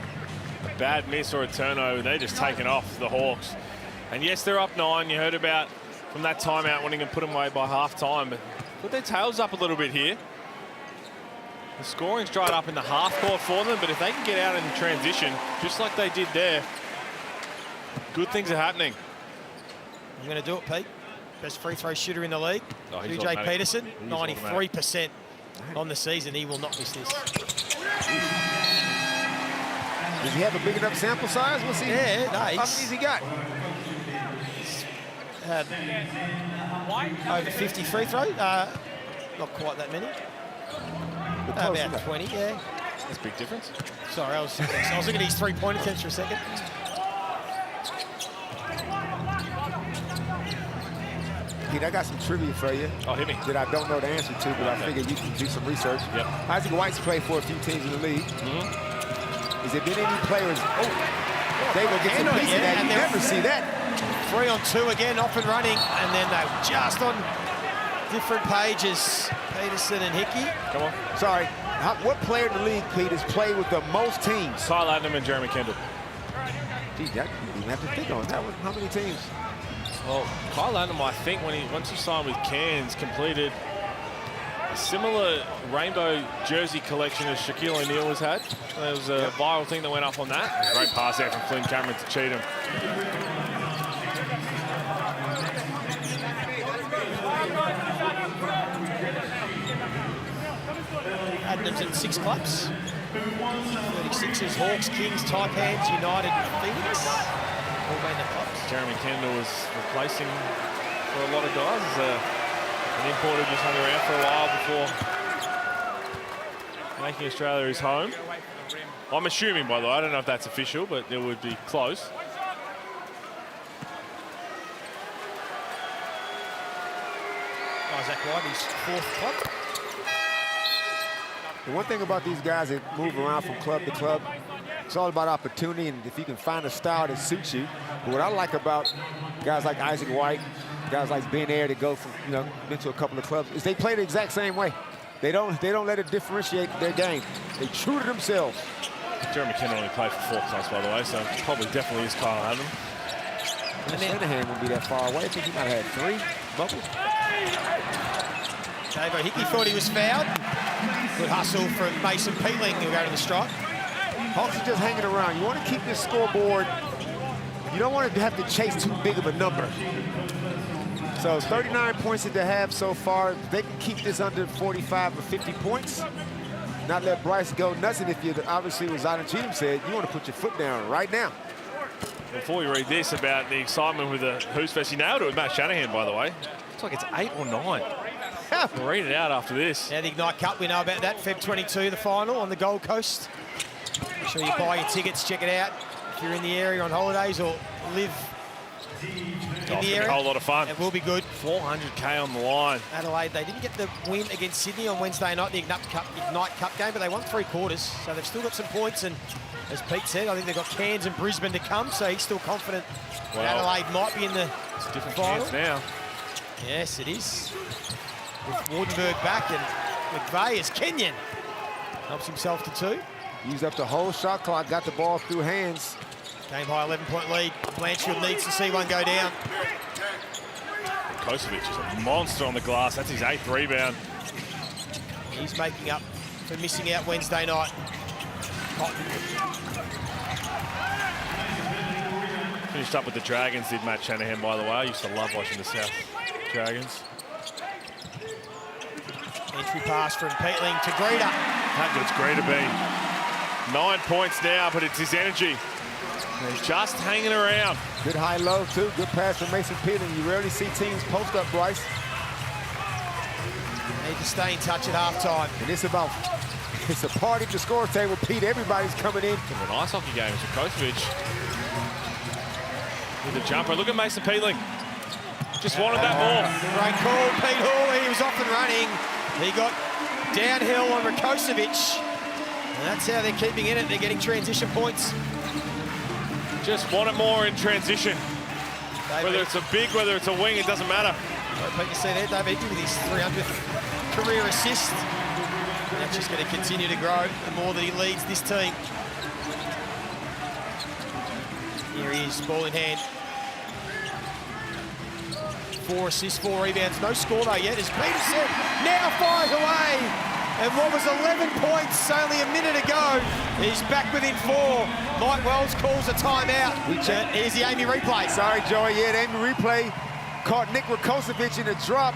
S9: bad miss or a turnover, they're just taking off the Hawks. And yes, they're up 9. You heard about from that timeout wanting to put them away by half-time. But put their tails up a little bit here. The scoring's dried up in the half court for them, but if they can get out in transition, just like they did there, good things are happening.
S10: I'm going to do it, Pete. Best free throw shooter in the league. QJ Peterson, 93% on the season. He will not miss this.
S4: Does he have a big enough sample size? We'll see.
S10: Yeah,
S4: How many has he got?
S10: Had over 50 free throws. Not quite that many. About 20, yeah.
S9: That's a big difference.
S10: Sorry, I was looking at his 3-point attempts for a second.
S4: Pete, I got some trivia for you.
S9: Oh, hit me.
S4: That I don't know the answer to, but I figured you can do some research.
S9: Yep.
S4: Isaac White's played for a few teams in the league. Has there been any players? They will get some piece of that. You never see that.
S10: 3-on-2 again, off and running, and then they just on different pages. Peterson and Hickey.
S9: Come on.
S4: Sorry. What player in the league, Pete, has played with the most teams?
S9: Kyle Adnam and Jeremy Kendall.
S4: Gee, that, you didn't have to think on that one. How many teams?
S9: Well, Kyle Adnam, I think, once he signed with Cairns, completed a similar rainbow jersey collection as Shaquille O'Neal has had. There was a viral thing that went up on that. Great pass out from Flynn Cameron to Cheatham.
S10: Adnams at 6 clubs. 36ers, Hawks, Kings, Taipans, United, Phoenix. All been the clubs.
S9: Jeremy Kendall was replacing for a lot of guys as an importer just hung around for a while before making Australia his home. I'm assuming, by the way, I don't know if that's official, but it would be close.
S10: Isaac White, his 4th club.
S4: The one thing about these guys that move around from club to club, it's all about opportunity and if you can find a style that suits you. But what I like about guys like Isaac White, guys like Ben Air that go from, been to a couple of clubs, is they play the exact same way. They don't let it differentiate their game. They true to themselves.
S9: Jeremy Kendall only played for 4 clubs, by the way, so probably definitely is Kyle Adnam.
S4: And Shanahan won't be that far away. I think he might have had 3 bubbles.
S10: Davo Hickey thought he was fouled. Good hustle from Mason Peatling, who'll go to the strike.
S4: Hawks are just hanging around. You want to keep this scoreboard. You don't want to have to chase too big of a number. So 39 points at the half so far. They can keep this under 45 or 50 points. Not let Bryce go nuts. And if you obviously, what Zion Cheatham said, you want to put your foot down right now.
S9: Before we read this about the excitement with the Who's Fest, he nailed it with Matt Shanahan, by the way. Looks like it's 8 or 9. We'll read it out after this.
S10: Yeah, the Ignite Cup, we know about that. Feb 22, the final on the Gold Coast. Make sure you buy your tickets, check it out. If you're in the area on holidays or live in the area.
S9: A whole lot of fun.
S10: It will be good.
S9: 400K on the line.
S10: Adelaide, they didn't get the win against Sydney on Wednesday night, the Ignite Cup game, but they won 3 quarters. So they've still got some points. And as Pete said, I think they've got Cairns and Brisbane to come. So he's still confident that Adelaide might be in the final.
S9: Now.
S10: Yes, it is. With Wardenberg back and McVeigh as Kenyon helps himself to 2.
S4: Used up the whole shot clock, got the ball through hands.
S10: Game high 11-point lead. Blanchfield needs to see one go down.
S9: Kosovic is a monster on the glass. That's his 8th rebound.
S10: He's making up for missing out Wednesday night.
S9: Finished up with the Dragons, did Matt Shanahan, by the way. I used to love watching the South Dragons.
S10: Entry pass from Peatling to Greeter.
S9: How good's Greeter been? 9 points now, but it's his energy. He's just hanging around.
S4: Good high-low, too. Good pass from Mason Peatling. You rarely see teams post up, Bryce.
S10: Need to stay in touch at halftime.
S4: And it's a party at the score table, Pete. Everybody's coming in.
S9: It's an ice hockey game. It's Kosovic with a jumper. Look at Mason Peatling. Just wanted that ball.
S10: Great call, Pete Hall. He was off and running. He got downhill on Rakocevic. And that's how they're keeping in it. They're getting transition points.
S9: Just want it more in transition. Whether it's a big, whether it's a wing, it doesn't matter.
S10: Pete, you see there, Dave Hickey with his 300th career assist. And that's just going to continue to grow the more that he leads this team. Here he is, ball in hand. 4 assists, 4 rebounds. No score though yet, as Peterson now fires away. And what was 11 points only a minute ago, he's back within 4. Mike Wells calls a timeout. Here's the Amy replay.
S4: Sorry, Joey. Yeah, the Amy replay caught Nick Rakocevic in a drop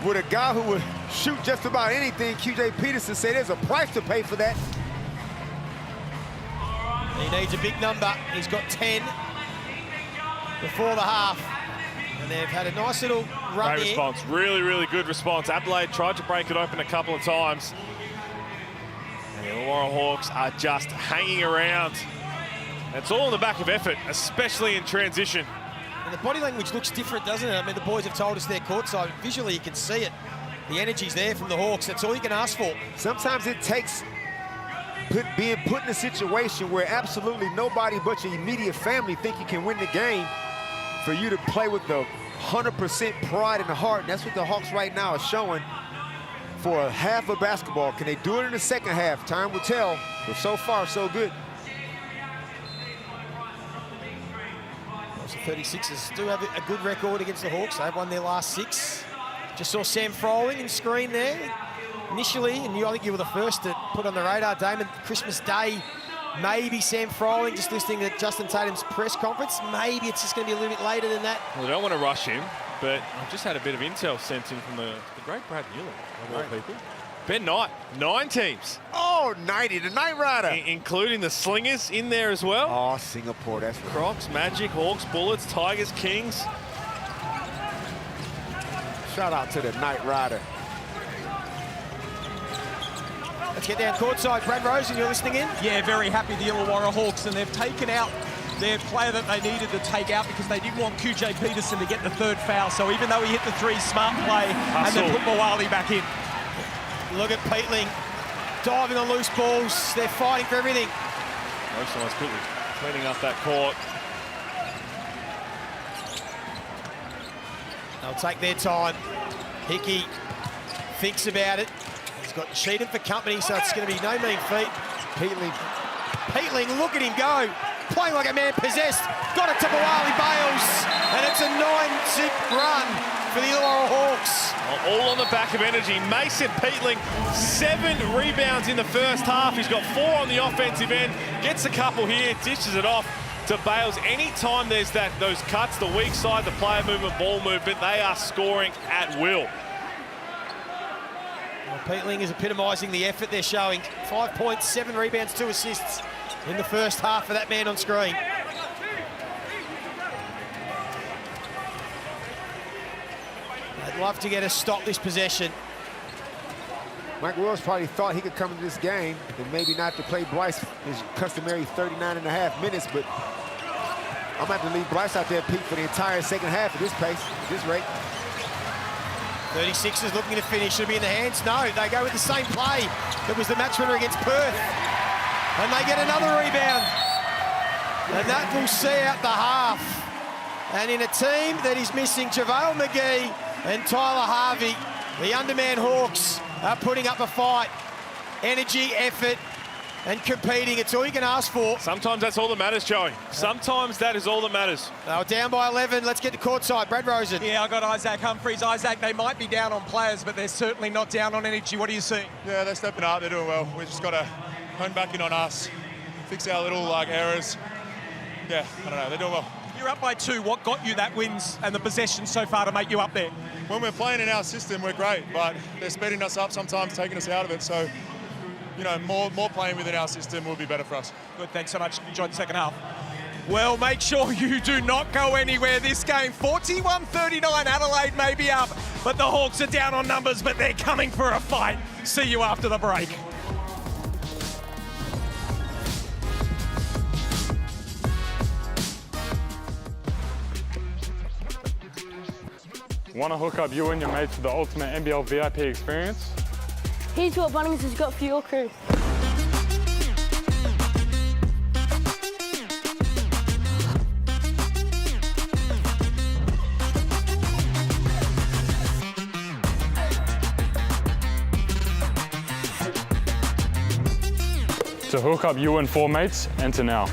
S4: with a guy who would shoot just about anything. QJ Peterson said there's a price to pay for that.
S10: He needs a big number. He's got 10 before the half. And they've had a nice little run
S9: Great response. Really, really good response. Adelaide tried to break it open a couple of times. And the Illawarra Hawks are just hanging around. It's all in the back of effort, especially in transition.
S10: And the body language looks different, doesn't it? I mean, the boys have told us they're courtside. Visually, you can see it. The energy's there from the Hawks. That's all you can ask for.
S4: Sometimes it takes being put in a situation where absolutely nobody but your immediate family think you can win the game for you to play with the 100% pride in the heart, and that's what the Hawks right now are showing for a half of basketball. Can they do it in the second half? Time will tell, but so far, so good.
S10: The 36ers do have a good record against the Hawks. They've won their last 6. Just saw Sam Froling in screen there. Initially, and I think you were the first to put on the radar, Damon, Christmas Day, maybe Sam Froling, just listening to Justin Tatum's press conference. Maybe it's just going to be a little bit later than that.
S9: Well, I don't want to rush him, but I've just had a bit of intel sent in from the great Brad Mueller, of all people. Ben Knight, 9 teams.
S4: Oh, 90, the Knight Rider.
S9: Including the Slingers in there as well.
S4: Oh, Singapore, that's right.
S9: Crocs, Magic, Hawks, Bullets, Tigers, Kings.
S4: Shout out to the Knight Rider.
S10: Let's get down courtside. Brad Rosen, you're listening in?
S12: Yeah, very happy, the Illawarra Hawks, and they've taken out their player that they needed to take out because they didn't want QJ Peterson to get the 3rd foul. So even though he hit the 3, smart play, and then put Mawali back in.
S10: Look at Peatling diving on loose balls. They're fighting for everything.
S9: Most nice quickly cleaning up that court.
S10: They'll take their time. Hickey thinks about it. He's got Sheedham for company, so it's going to be no mean feat. Peatling, look at him go. Playing like a man possessed. Got it to Mawali Bales. And it's a 9-zip run for the Illawarra Hawks.
S9: All on the back of energy. Mason Peatling, 7 rebounds in the first half. He's got 4 on the offensive end. Gets a couple here, dishes it off to Bales. Anytime there's those cuts, the weak side, the player movement, ball movement, they are scoring at will.
S10: Well, Peatling is epitomising the effort they're showing. 5 points, 7 rebounds, 2 assists in the first half for that man on screen. They'd love to get a stop this possession.
S4: Mike Wills probably thought he could come into this game and maybe not to play Bryce his customary 39.5 minutes, but I'm going to have to leave Bryce out there, Pete, for the entire second half at this pace, at this rate.
S10: 36ers looking to finish. Should be in the hands. No, they go with the same play that was the match winner against Perth. And they get another rebound. And that will see out the half. And in a team that is missing JaVale McGee and Tyler Harvey, the underman Hawks are putting up a fight. Energy, effort, and competing. It's all you can ask for.
S9: Sometimes that's all that matters, Joey. Sometimes that is all that matters.
S10: They're down by 11. Let's get to courtside. Brad Rosen.
S12: Yeah, I got Isaac Humphries. Isaac, they might be down on players, but they're certainly not down on energy. What do you see?
S15: Yeah, they're stepping up. They're doing well. We just got to hone back in on us, fix our little errors. Yeah, I don't know. They're doing well.
S12: You're up by 2. What got you that wins and the possession so far to make you up there?
S15: When we're playing in our system, we're great, but they're speeding us up sometimes, taking us out of it. So, you know, more playing within our system will be better for us.
S12: Good, thanks so much. Enjoy the second half. Well, make sure you do not go anywhere this game. 41-39, Adelaide may be up, but the Hawks are down on numbers, but they're coming for a fight. See you after the break.
S16: Want to hook up you and your mates with the ultimate NBL VIP experience?
S14: Here's what Bunnings has got for your crew.
S16: To hook up you and 4 mates, enter now.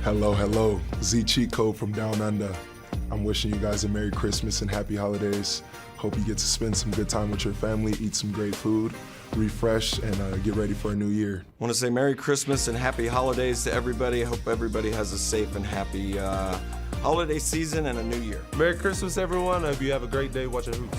S11: Hello. Z Cheat Code from Down Under. I'm wishing you guys a Merry Christmas and Happy Holidays. Hope you get to spend some good time with your family, eat some great food, refresh, and get ready for a new year.
S17: I want to say Merry Christmas and Happy Holidays to everybody. I hope everybody has a safe and happy holiday season and a new year.
S18: Merry Christmas, everyone. I hope you have a great day watching hoops.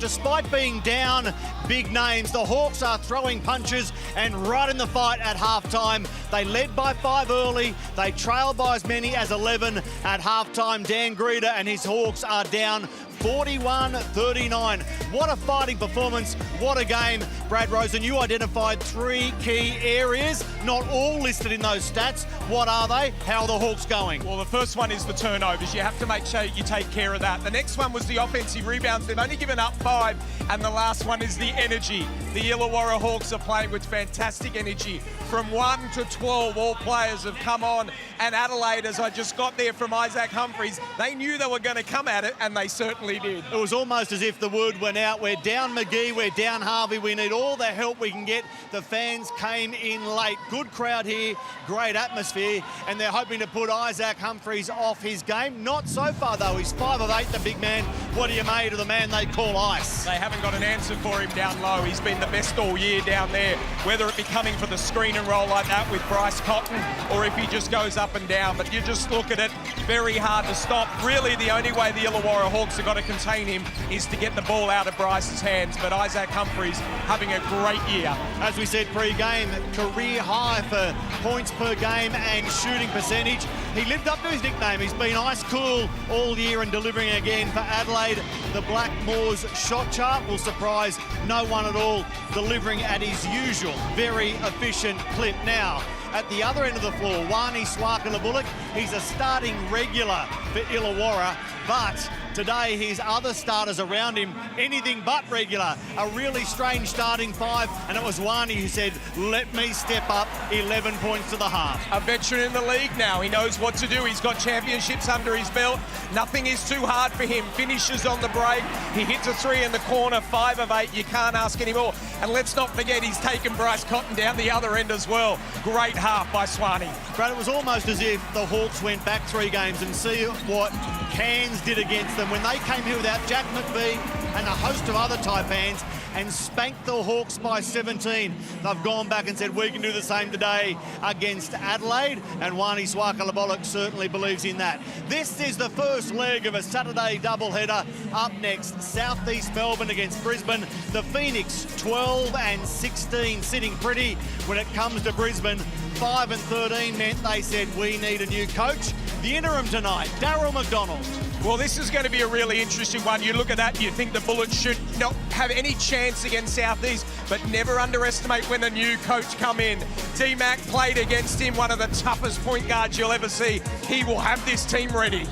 S5: Despite being down big names, the Hawks are throwing punches and right in the fight at halftime. They led by 5 early. They trailed by as many as 11 at halftime. Dan Greeder and his Hawks are down 41-39. What a fighting performance. What a game. Brad Rosen, you identified 3 key areas, not all listed in those stats. What are they? How are the Hawks going?
S6: Well, the first one is the turnovers. You have to make sure you take care of that. The next one was the offensive rebounds. They've only given up 5. And the last one is the energy. The Illawarra Hawks are playing with fantastic energy. From 1 to 12, all players have come on. And Adelaide, as I just got there from Isaac Humphries, they knew they were going to come at it, and they certainly did.
S5: It was almost as if the word went out. We're down McGee, we're down Harvey. We need all the help we can get. The fans came in late. Good crowd here, great atmosphere, and they're hoping to put Isaac Humphries off his game. Not so far, though. He's 5 of 8, the big man. What do you make of the man they call Ice?
S6: They haven't got an answer for him down low. He's been the best all year down there, whether it be coming for the screen and roll like that with Bryce Cotton, or if he just goes up and down. But you just look at it, very hard to stop. Really, the only way the Illawarra Hawks have got to contain him is to get the ball out of Bryce's hands. But Isaac Humphries having a great year.
S5: As we said pre-game, career high for points per game and shooting percentage. He lived up to his nickname. He's been ice cool all year and delivering again for Adelaide. The Blackmores shot chart will surprise no one at all, delivering at his usual very efficient clip. Now, at the other end of the floor, Wani Swakala-Bullock, he's a starting regular for Illawarra, but today his other starters around him, anything but regular. A really strange starting 5, and it was Wani who said, let me step up, 11 points to the half.
S6: A veteran in the league now. He knows what to do. He's got championships under his belt. Nothing is too hard for him. Finishes on the break. He hits a 3 in the corner, 5 of 8. You can't ask any more. And let's not forget, he's taken Bryce Cotton down the other end as well. Great half by Swanee.
S5: Brad, it was almost as if the Hawks went back 3 games and see what Cairns did against them when they came here without Jack McVee and a host of other Taipans and spanked the Hawks by 17. They've gone back and said, we can do the same today against Adelaide, and Wani Swakala-Bullock certainly believes in that. This is the first leg of a Saturday doubleheader. Up next, Southeast Melbourne against Brisbane. The Phoenix 12 and 16 sitting pretty. When it comes to Brisbane, 5 and 13 meant they said, we need a new coach. The interim tonight, Daryl McDonald.
S6: Well, this is going to be a really interesting one. You look at that, you think the Bullets should not have any chance against Southeast, but never underestimate when a new coach come in. D-Mac played against him, one of the toughest point guards you'll ever see. He will have this team ready.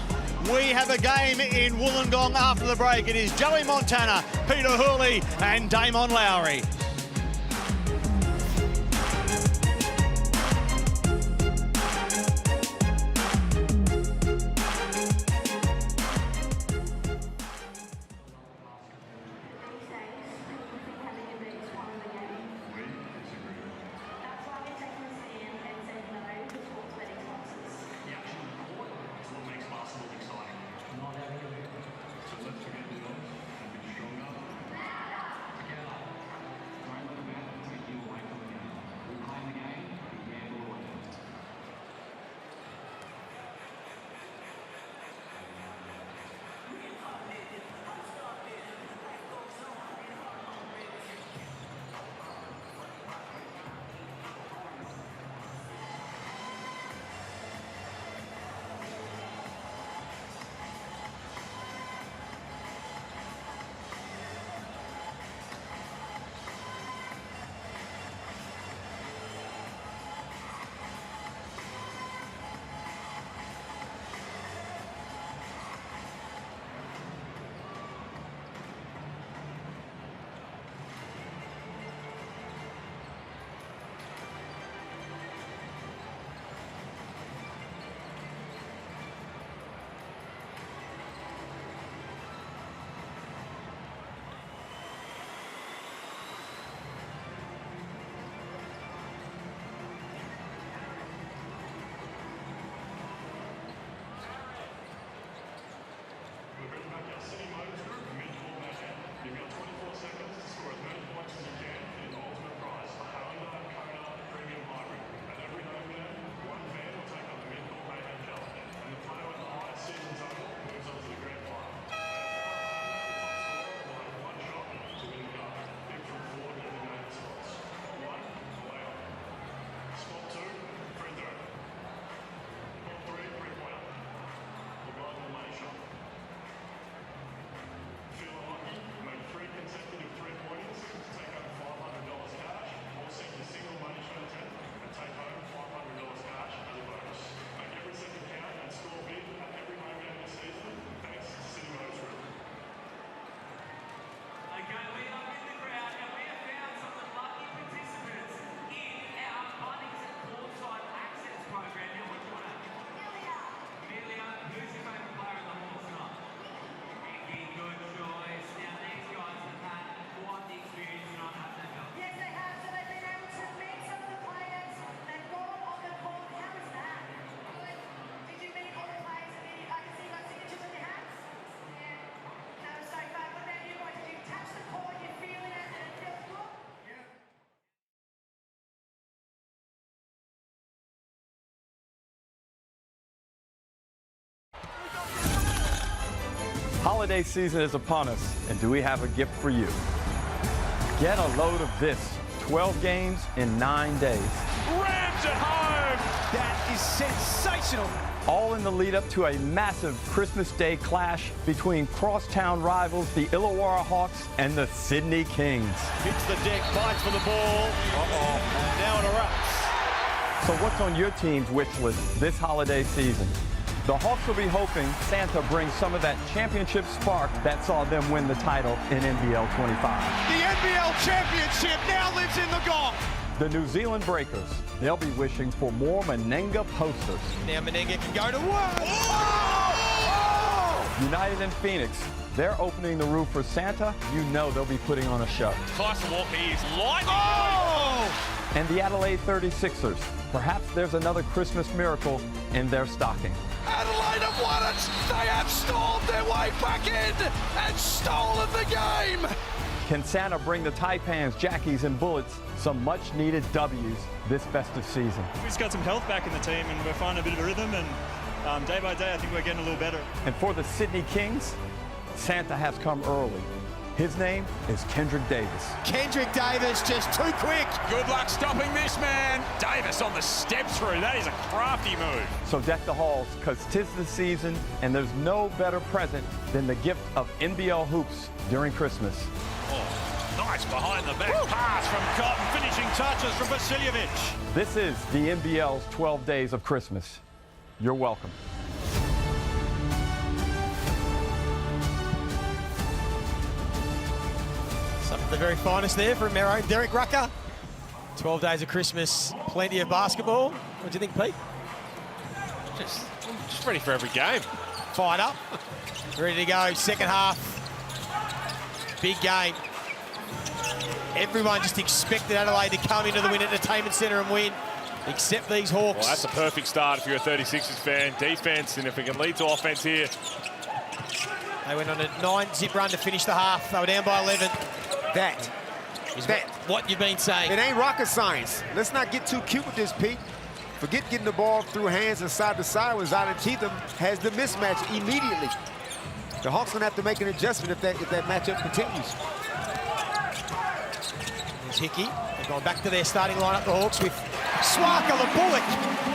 S5: We have a game in Wollongong after the break. It is Joey Montana, Peter Hurley and Damon Lowry.
S19: Holiday season is upon us, and do we have a gift for you? Get a load of this. 12 games in 9 days.
S3: Rams at home! That is sensational.
S19: All in the lead up to a massive Christmas Day clash between crosstown rivals, the Illawarra Hawks and the Sydney Kings.
S5: Hits the deck, fights for the ball. And now it erupts.
S19: So what's on your team's wish list this holiday season? The Hawks will be hoping Santa brings some of that championship spark that saw them win the title in NBL 25.
S3: The NBL Championship now lives in the Gong.
S19: The New Zealand Breakers, they'll be wishing for more Menenga posters.
S10: Now Menenga can go to work.
S19: United and Phoenix, they're opening the roof for Santa. You know they'll be putting on a show.
S9: Tyson Walker is lightning.
S19: And the Adelaide 36ers, perhaps there's another Christmas miracle in their stocking.
S3: Adelaide have won it. They have stalled their way back in and stolen the game.
S19: Can Santa bring the Taipans, Jackies, and Bullets some much-needed W's this festive season?
S20: We've just got some health back in the team, and we're finding a bit of a rhythm, and day by day, I think we're getting a little better.
S19: And for the Sydney Kings, Santa has come early. His name is Kendrick Davis.
S10: Kendrick Davis just too quick.
S3: Good luck stopping this man. Davis on the step through. That is a crafty move.
S19: So deck the halls, because 'tis the season, and there's no better present than the gift of NBL hoops during Christmas.
S3: Oh, nice behind the back pass from Cotton. Finishing touches from Vasiljevic.
S19: This is the NBL's 12 Days of Christmas. You're welcome.
S10: Some of the very finest there from our own Derek Rucker. 12 days of Christmas, plenty of basketball. What do you think, Pete?
S9: Just ready for every game.
S10: Fired up, ready to go. Second half, big game. Everyone just expected Adelaide to come into the Win Entertainment Centre and win, except these Hawks.
S9: Well, that's a perfect start if you're a 36ers fan. Defense, and if we can lead to offense here.
S10: They went on a 9-zip run to finish the half. They were down by 11.
S4: That
S10: is what you've been saying.
S4: It ain't rocket science. Let's not get too cute with this, Pete. Forget getting the ball through hands and side to side when Zion Cheatham has the mismatch immediately. The Hawks gonna have to make an adjustment if that matchup continues.
S10: There's Hickey. They've gone back to their starting lineup, the Hawks, with Swarker the Bullock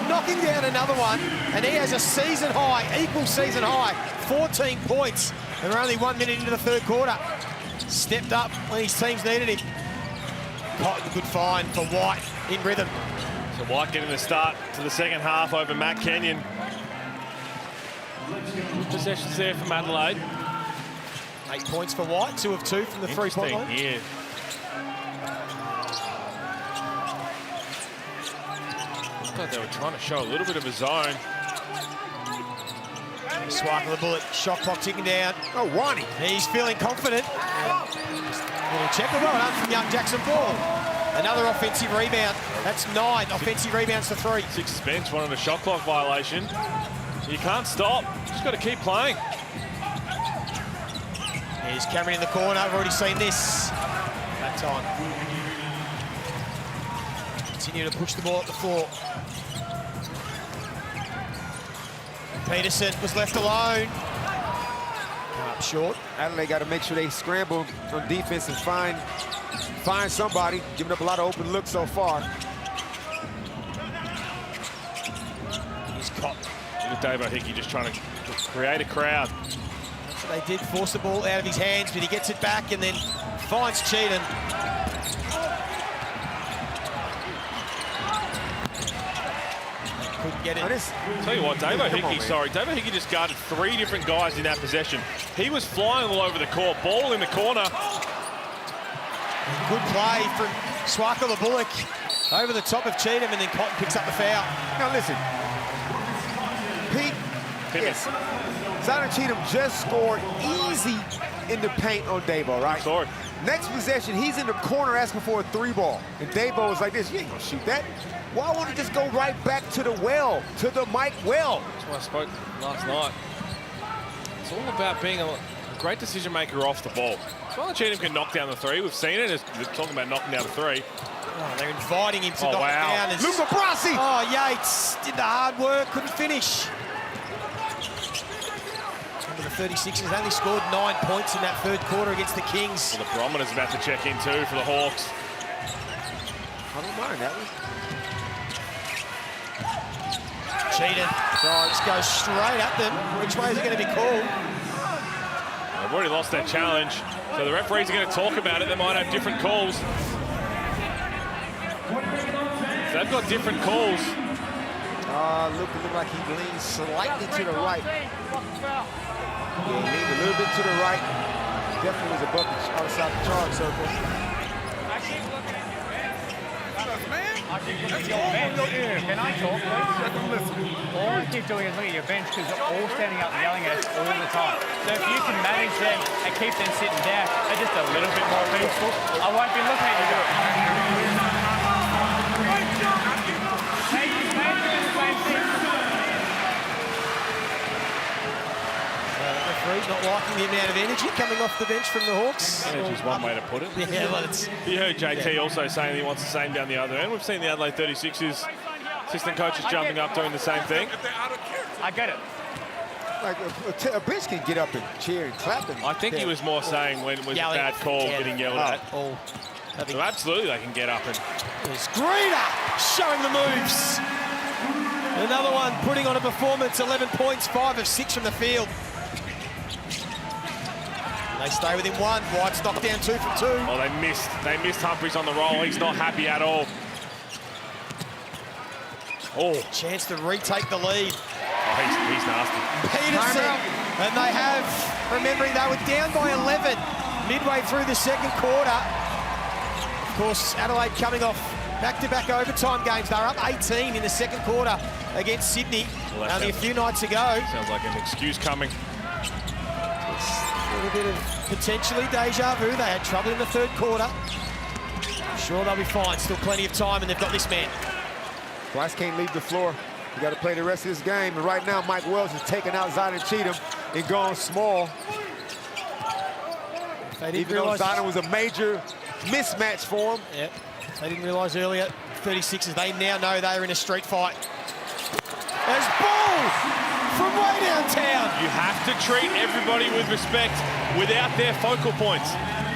S10: knocking down another one, and he has a season high, equal season high, 14 points. And we're only 1 minute into the third quarter. Stepped up when his teams needed him. Cotton, good find for White in rhythm.
S9: So White getting the start to the second half over Matt Kenyon. Good possessions there from Adelaide.
S10: 8 points for White, 2 of 2 from the three-point line.
S9: Yeah. Looks like they were trying to show a little bit of a zone.
S10: Swarker the Bullet, shot clock ticking down.
S4: Oh, Wani.
S10: He's feeling confident. Little check, well done from young Jackson Ball. Another offensive rebound. That's 9 offensive rebounds to 3.
S9: Sixth bench wanted a shot clock violation. You can't stop. Just got to keep playing.
S10: Here's Cameron in the corner. I've already seen this that time. Continue to push the ball at the floor. Peterson was left alone. Up short.
S4: Adelaide got to make sure they scramble on defense and find somebody. Giving up a lot of open looks so far.
S10: He's caught.
S9: Look at Davo Hickey just trying to create a crowd.
S10: That's what they did, force the ball out of his hands, but he gets it back and then finds Cheatham. Couldn't get it.
S9: Tell you what, Davo Hickey just guarded 3 different guys in that possession. He was flying all over the court, ball in the corner.
S10: Good play from Swarker the Bullock over the top of Cheatham, and then Cotton picks up the foul.
S4: Now listen, Pete, yes, Zion Cheatham just scored easy in the paint on Davo, right?
S9: Sorry.
S4: Next possession, he's in the corner asking for a 3-ball. And Davo was like this, you ain't gonna shoot that. Why won't he just go right back to the well, to the Mike well?
S9: That's why I spoke last night. It's all about being a great decision maker off the ball. Zion Cheatham can knock down the 3. We've seen it. They're talking about knocking down the 3.
S10: Oh, they're inviting him to knock it down.
S4: Luca Brasi!
S10: Oh, Yates did the hard work, couldn't finish. Under the the 36ers. They only scored 9 points in that third quarter against the Kings.
S9: Well, the barometer's about to check in too for the Hawks.
S4: I don't mind that one.
S10: Cheated. Just goes straight at them. Which way is it going to be called?
S9: They've already lost their challenge, so the referees are going to talk about it. They might have different calls. They've got different calls.
S4: Look like he leans slightly to the right. Yeah, he leaned a little bit to the right. Definitely was above the outside the charge circle.
S1: Can I talk, please? All I keep doing is look at your bench because they're all standing up and yelling at us all the time. So if you can manage them and keep them sitting down, they're just a little bit more peaceful. I won't be looking at you guys.
S10: Referee's not liking the amount of energy coming off the bench from the Hawks.
S9: Energy's one way to put it.
S10: Yeah, well, it's...
S9: You heard JT also saying he wants the same down the other end. We've seen the Adelaide 36ers assistant coaches jumping up doing the same thing.
S1: I get it.
S4: Like a bench can get up and cheer and clap. And
S9: I think he was more saying when it was
S10: yelling.
S9: a bad call getting yelled at.
S10: So
S9: absolutely they can get up and...
S10: There's Greener showing the moves. Another one putting on a performance, 11 points, 5 of 6 from the field. They stay within 1. White's knocked down 2 from 2.
S9: Oh, they missed Humphries on the roll. He's not happy at all. Oh,
S10: chance to retake the lead.
S9: Oh, he's nasty.
S10: Peterson, and they have, remembering they were down by 11 midway through the second quarter. Of course, Adelaide coming off back-to-back overtime games. They were up 18 in the second quarter against Sydney only a few nights ago.
S9: Sounds like an excuse coming.
S10: A little bit of potentially deja vu. They had trouble in the third quarter. I'm sure they'll be fine. Still plenty of time, and they've got this man.
S4: Bryce can't leave the floor. You got to play the rest of this game. And right now, Mike Wells is taking out Zion Cheatham and going small. Even though Zion was a major mismatch for him.
S10: Yep. They didn't realise earlier, 36ers, they now know they're in a street fight. There's Ball from way downtown.
S9: You have to treat everybody with respect without their focal points,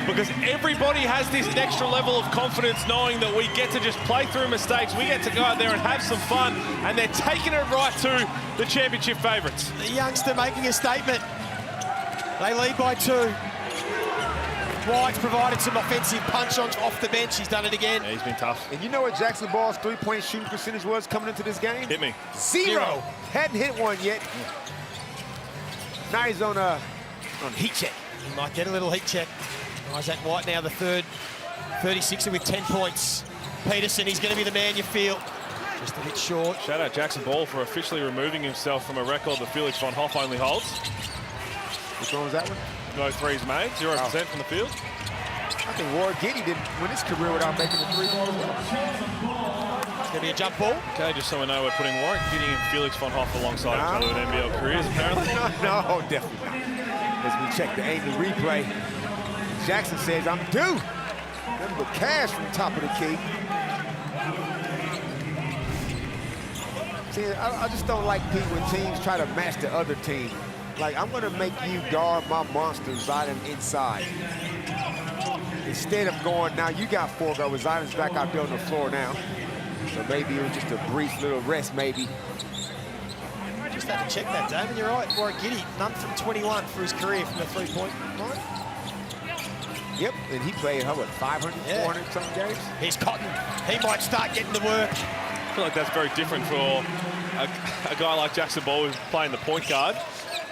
S9: because everybody has this extra level of confidence knowing that we get to just play through mistakes. We get to go out there and have some fun, and they're taking it right to the championship favourites.
S10: The youngster making a statement. They lead by 2. White's provided some offensive punch off the bench. He's done it again.
S9: Yeah, he's been tough.
S4: And you know what Jackson Ball's three-point shooting percentage was coming into this game?
S9: Hit me.
S4: 0. Hadn't hit one yet. Now he's on heat check.
S10: He might get a little heat check. Isaac White now the third 36er with 10 points. Peterson, he's going to be the man you feel. Just a bit short.
S9: Shout out Jackson Ball for officially removing himself from a record that Felix von Hoff only holds.
S4: Which one was that one?
S9: No threes made, 0% from the field.
S4: I think Warren Giddy didn't win his career without making a 3-ball as well.
S10: It's going to be a jump ball.
S9: Okay, just so we know, we're putting Warren Giddy and Felix von Hoff alongside each other in NBL careers, apparently.
S4: No, definitely not. As we check the Amy replay, Jackson says, I'm due. Nothing but cash from the top of the key. See, I just don't like people when teams try to match the other team. Like, I'm gonna make you guard my monster Zion inside. Instead of going, now you got 4 guards, Zion's back out there on the floor now. So maybe it was just a brief little rest, maybe.
S10: Just have to check that, Damon. You're right. Warren Giddy, none from 21 for his career from the 3-point line.
S4: Yep, and he played, 500, 400 something games?
S10: Here's Cotton. He might start getting to work.
S9: I feel like that's very different for a guy like Jackson Ball who's playing the point guard,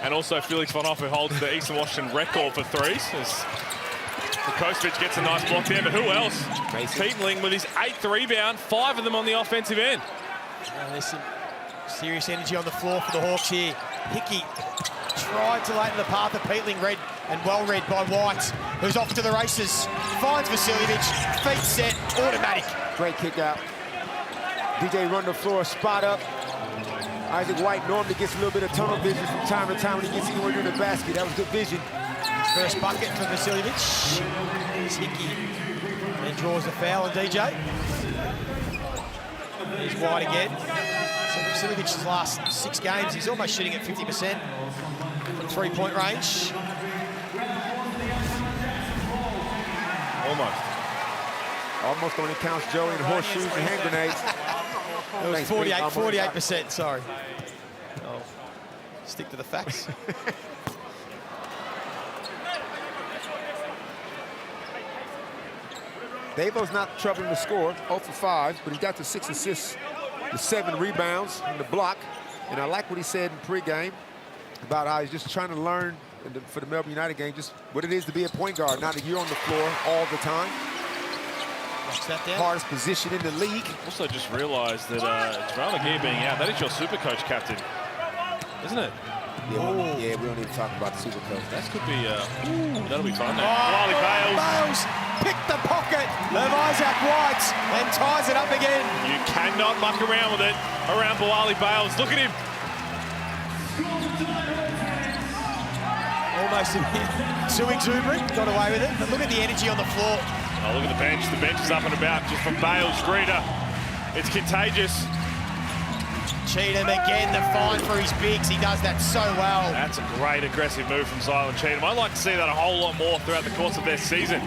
S9: and also Felix von Hoff, who holds the Eastern Washington record for threes. As Kostovic gets a nice block there, but who else? Peetling with his 8th rebound, 5 of them on the offensive end.
S10: There's some serious energy on the floor for the Hawks here. Hickey tried to lighten the path of Peetling, read and well read by White, who's off to the races. Finds Vasiljevic, feet set, automatic.
S4: Great kick out. DJ run the floor, spot up. Isaac White normally gets a little bit of tunnel vision from time to time when he gets anywhere near the basket. That was good vision.
S10: First bucket for Vasiljevic. Here's Hickey. Then draws the foul on DJ. Here's White again. So Vasiljevic's last 6 games, he's almost shooting at 50%. from three-point range.
S4: Almost only counts Joey in horseshoes and hand grenades.
S10: It was 48%, sorry. Oh, stick to the facts.
S4: Davo's not troubling the score, 0 for 5, but he got to 6 assists, the 7 rebounds, and the block. And I like what he said in pregame about how he's just trying to learn for the Melbourne United game, just what it is to be a point guard, not that you're on the floor all the time. Hardest position in the league.
S9: Also just realised that Jamal McGee being out, that is your super coach captain, isn't it?
S4: Yeah, we don't even talk about the super coach.
S9: That could be, that'll be fun. Wiley
S10: Bales picked the pocket of Isaac White and ties it up again.
S9: You cannot muck around with it around Wiley Bales. Look at him.
S10: Almost too exuberant, got away with it. But look at the energy on the floor.
S9: Oh, look at the bench. The bench is up and about just from Bales, Greta. It's contagious.
S10: Cheatham again, the fine for his bigs. He does that so well.
S9: That's a great aggressive move from Zylan Cheatham. I'd like to see that a whole lot more throughout the course of their season.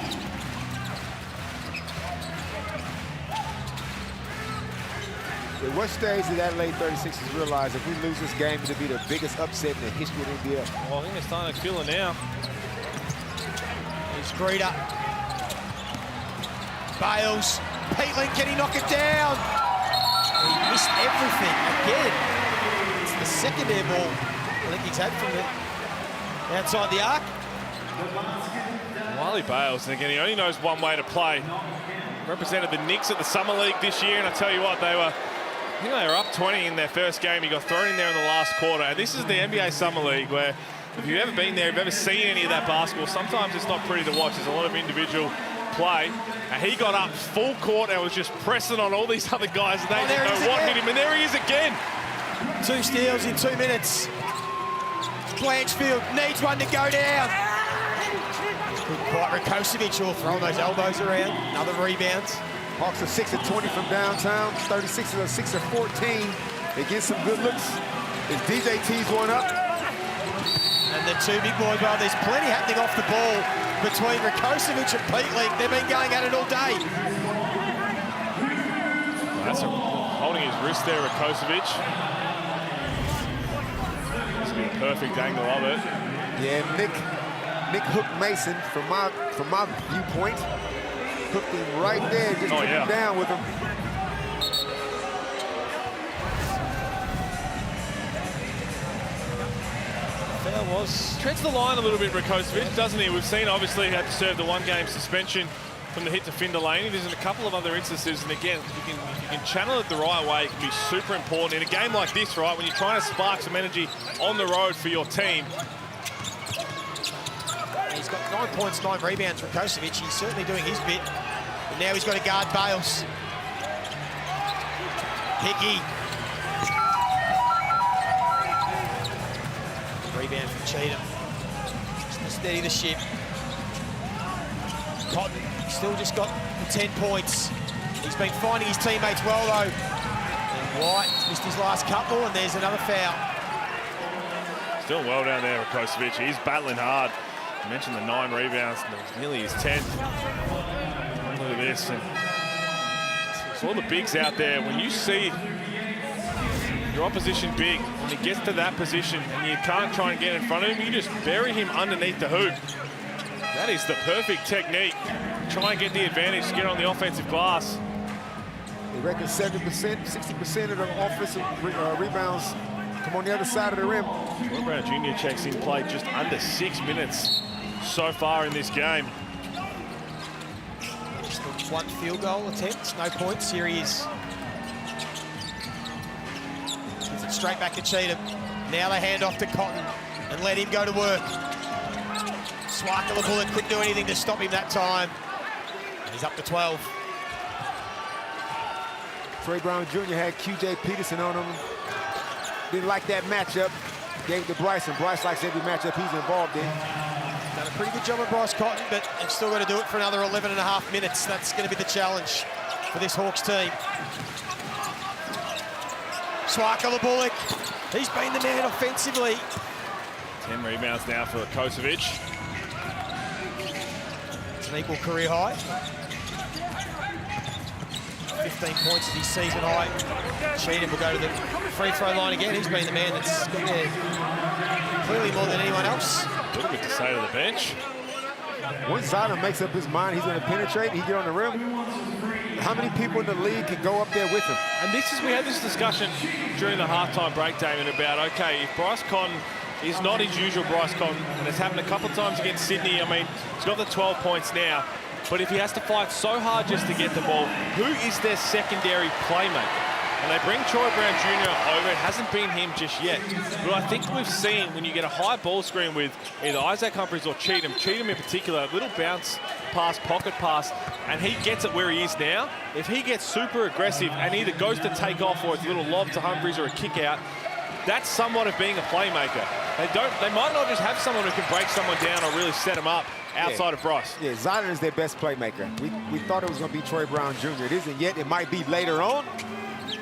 S4: At what stage did Adelaide 36ers realize if we lose this game, it'll be the biggest upset in the history of the NBL?
S9: Well, I think they're starting to feel it now.
S10: Here's Greta. Bales. Peatling, can he knock it down? He missed everything again. It's the second air ball I think he's had from the outside the arc.
S9: Wiley Bales, and again, he only knows one way to play. Represented the Knicks at the Summer League this year, and I tell you what, I think they were up 20 in their first game. He got thrown in there in the last quarter. And this is the NBA Summer League where if you've ever been there, if you've ever seen any of that basketball, sometimes it's not pretty to watch. There's a lot of individual play. And he got up full court and was just pressing on all these other guys, and they didn't know what hit him. And there he is again.
S10: 2 steals in 2 minutes. Blanchfield needs one to go down. Couldn't quite. Rakocevic all throwing those elbows around. Another rebound.
S4: Hawks are 6 of 20 from downtown. 36 of 6 of 14. They get some good looks. As DJ tees one up.
S10: And the two big boys, well, there's plenty happening off the ball between Rakocevic and Peatling. They've been going at it all day.
S9: That's holding his wrist there, Rakocevic. This will be a perfect angle of it.
S4: Yeah, Nick hooked Mason from my viewpoint. Hooked him right there, just took him down with him.
S9: Foul was. Treads the line a little bit, Rakocevic, doesn't he? We've seen, obviously, he had to serve the 1-game suspension from the hit to Finn Delaney. There's a couple of other instances, and again, if you can channel it the right way, it can be super important. In a game like this, right, when you're trying to spark some energy on the road for your team.
S10: He's got 9 points, 9 rebounds, Rakocevic. He's certainly doing his bit. But now he's got to guard Bales. Hickey. Rebound from Cheatham. Just to steady the ship. Cotton still just got the 10 points. He's been finding his teammates well, though. And White missed his last couple, and there's another foul.
S9: Still well down there, Rakocevic. He's battling hard. I mentioned the 9 rebounds, and it was nearly his 10th. Look at this. And so all the bigs out there, when you see your opposition big, when he gets to that position and you can't try and get in front of him, you just bury him underneath the hoop. That is the perfect technique. Try and get the advantage, get on the offensive glass.
S4: They reckon 70%, 60% of the offensive rebounds come on the other side of the rim.
S9: Will Brown Jr. checks in, played just under 6 minutes so far in this game.
S10: Just the 1 field goal attempt, no points. Here he is. Gives it straight back to Cheatham. Now they hand off to Cotton and let him go to work. Swarkle the bullet, couldn't do anything to stop him that time. He's up to 12.
S4: Trey Brown Jr. had QJ Peterson on him. Didn't like that matchup. Gave it to Bryce, and Bryce likes every matchup he's involved in.
S10: Done a pretty good job of Bryce Cotton, but they've still got to do it for another 11.5 minutes. That's going to be the challenge for this Hawks team. Swarkle the Bullock. He's been the man offensively.
S9: 10 rebounds now for Kosovic.
S10: It's an equal career high. 15 points is his season high. Cheatham will go to the free throw line again. He's been the man that's got there clearly more than anyone else.
S9: Little bit to say to the bench.
S4: Once Zion makes up his mind, he's going to penetrate, he get on the rim. How many people in the league can go up there with him?
S9: And we had this discussion during the halftime break, Damon, about, okay, if Bryce Conn is not his usual Bryce Conn, and it's happened a couple of times against Sydney, I mean, he's got the 12 points now, but if he has to fight so hard just to get the ball, who is their secondary playmaker? And they bring Troy Brown Jr. over. It hasn't been him just yet. But I think we've seen when you get a high ball screen with either Isaac Humphries or Cheatham in particular, a little bounce pass, pocket pass, and he gets it where he is now. If he gets super aggressive and either goes to take off or it's a little lob to Humphries or a kick out, that's somewhat of being a playmaker. They might not just have someone who can break someone down or really set them up outside of Bryce.
S4: Yeah, Zion is their best playmaker. We thought it was going to be Troy Brown Jr. It isn't yet. It might be later on.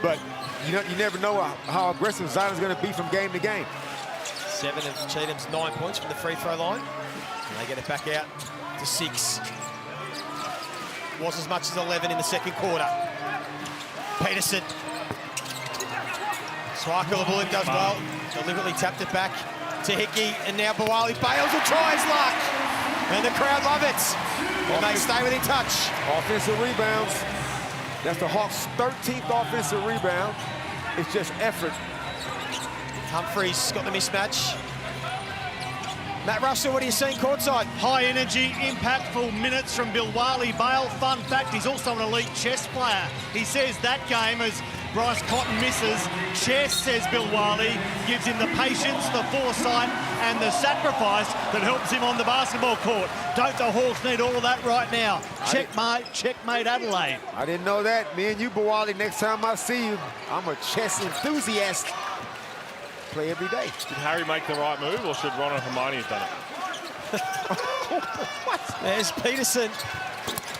S4: But you never know how aggressive Zion's going to be from game to game.
S10: 7 of Cheatham's 9 points from the free throw line. And they get it back out to 6. Was as much as 11 in the second quarter. Peterson. Swakula does well. Deliberately tapped it back to Hickey. And now Buwali bails and tries luck. And the crowd love it. And they stay within touch.
S4: Offensive rebounds. That's the Hawks' 13th offensive rebound. It's just effort.
S10: Humphries got the mismatch. Matt Russell, what are you seeing courtside?
S5: High energy, impactful minutes from Bilwali Bale. Fun fact, he's also an elite chess player. He says that game as Bryce Cotton misses. Chess, says Bilwali, gives him the patience, the foresight, and the sacrifice that helps him on the basketball court. Don't the Hawks need all of that right now? Checkmate Adelaide.
S4: I didn't know that. Me and you, Buwali, next time I see you, I'm a chess enthusiast. Play every day.
S9: Did Harry make the right move, or should Ron and Hermione have done it?
S10: What? There's Peterson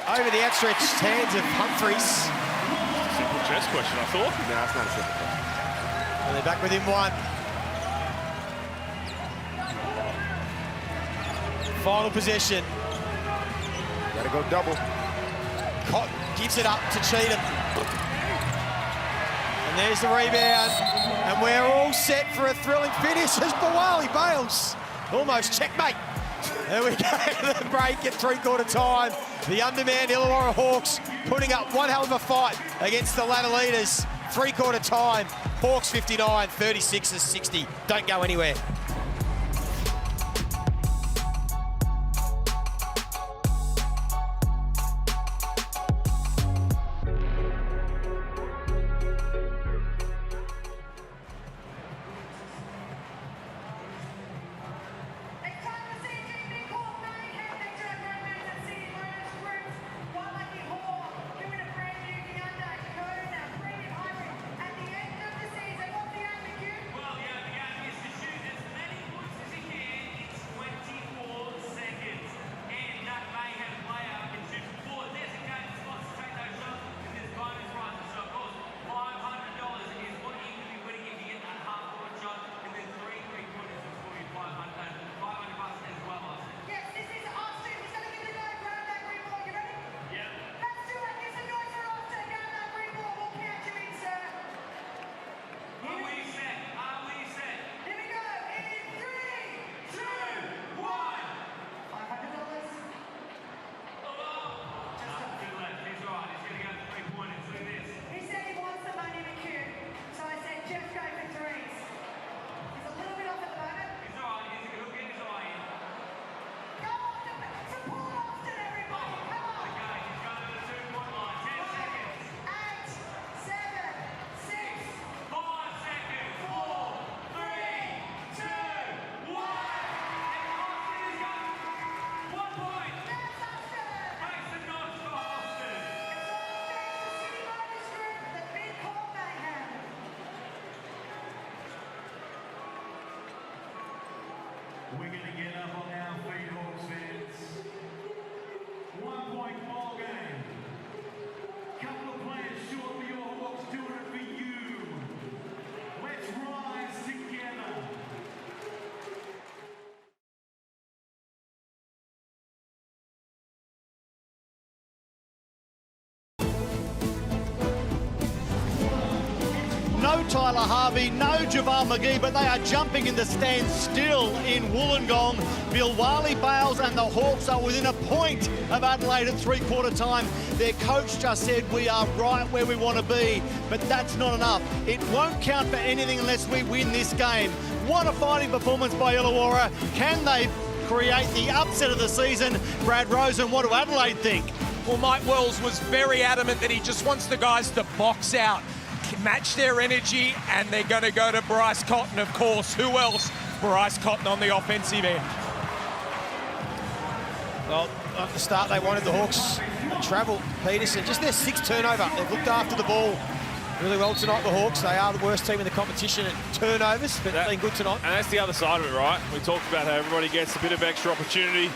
S10: over the outstretched hands of Humphries.
S9: Simple chess question, I thought.
S4: No, it's not a simple question.
S10: And they're back within 1. Final possession.
S4: Gotta go double.
S10: Cotton gives it up to Cheatham. And there's the rebound. And we're all set for a thrilling finish as Buwali bails. Almost checkmate. There we go to the break at 3/4 time. The undermanned Illawarra Hawks putting up one hell of a fight against the ladder leaders. 3/4 time. Hawks 59, 36-60. Don't go anywhere.
S3: We're going to get up on our feet, Hawks fans. 1 point ball game. Couple of players short for your Hawks, doing it for you. Let's rise together.
S5: Tyler Harvey, no Javal McGee, but they are jumping in the stands still in Wollongong. Bilwali Bales and the Hawks are within a point of Adelaide at three-quarter time. Their coach just said, we are right where we want to be, but that's not enough. It won't count for anything unless we win this game. What a fighting performance by Illawarra. Can they create the upset of the season? Brad Rosen, what do Adelaide think?
S6: Well, Mike Wells was very adamant that he just wants the guys to box out, match their energy, and they're going to go to Bryce Cotton, of course. Who else? Bryce Cotton on the offensive end.
S10: Well, at the start, they wanted the Hawks to travel. Peterson, just their sixth turnover. They've looked after the ball really well tonight, the Hawks. They are the worst team in the competition at turnovers, but they've been good tonight.
S9: And that's the other side of it, right? We talked about how everybody gets a bit of extra opportunity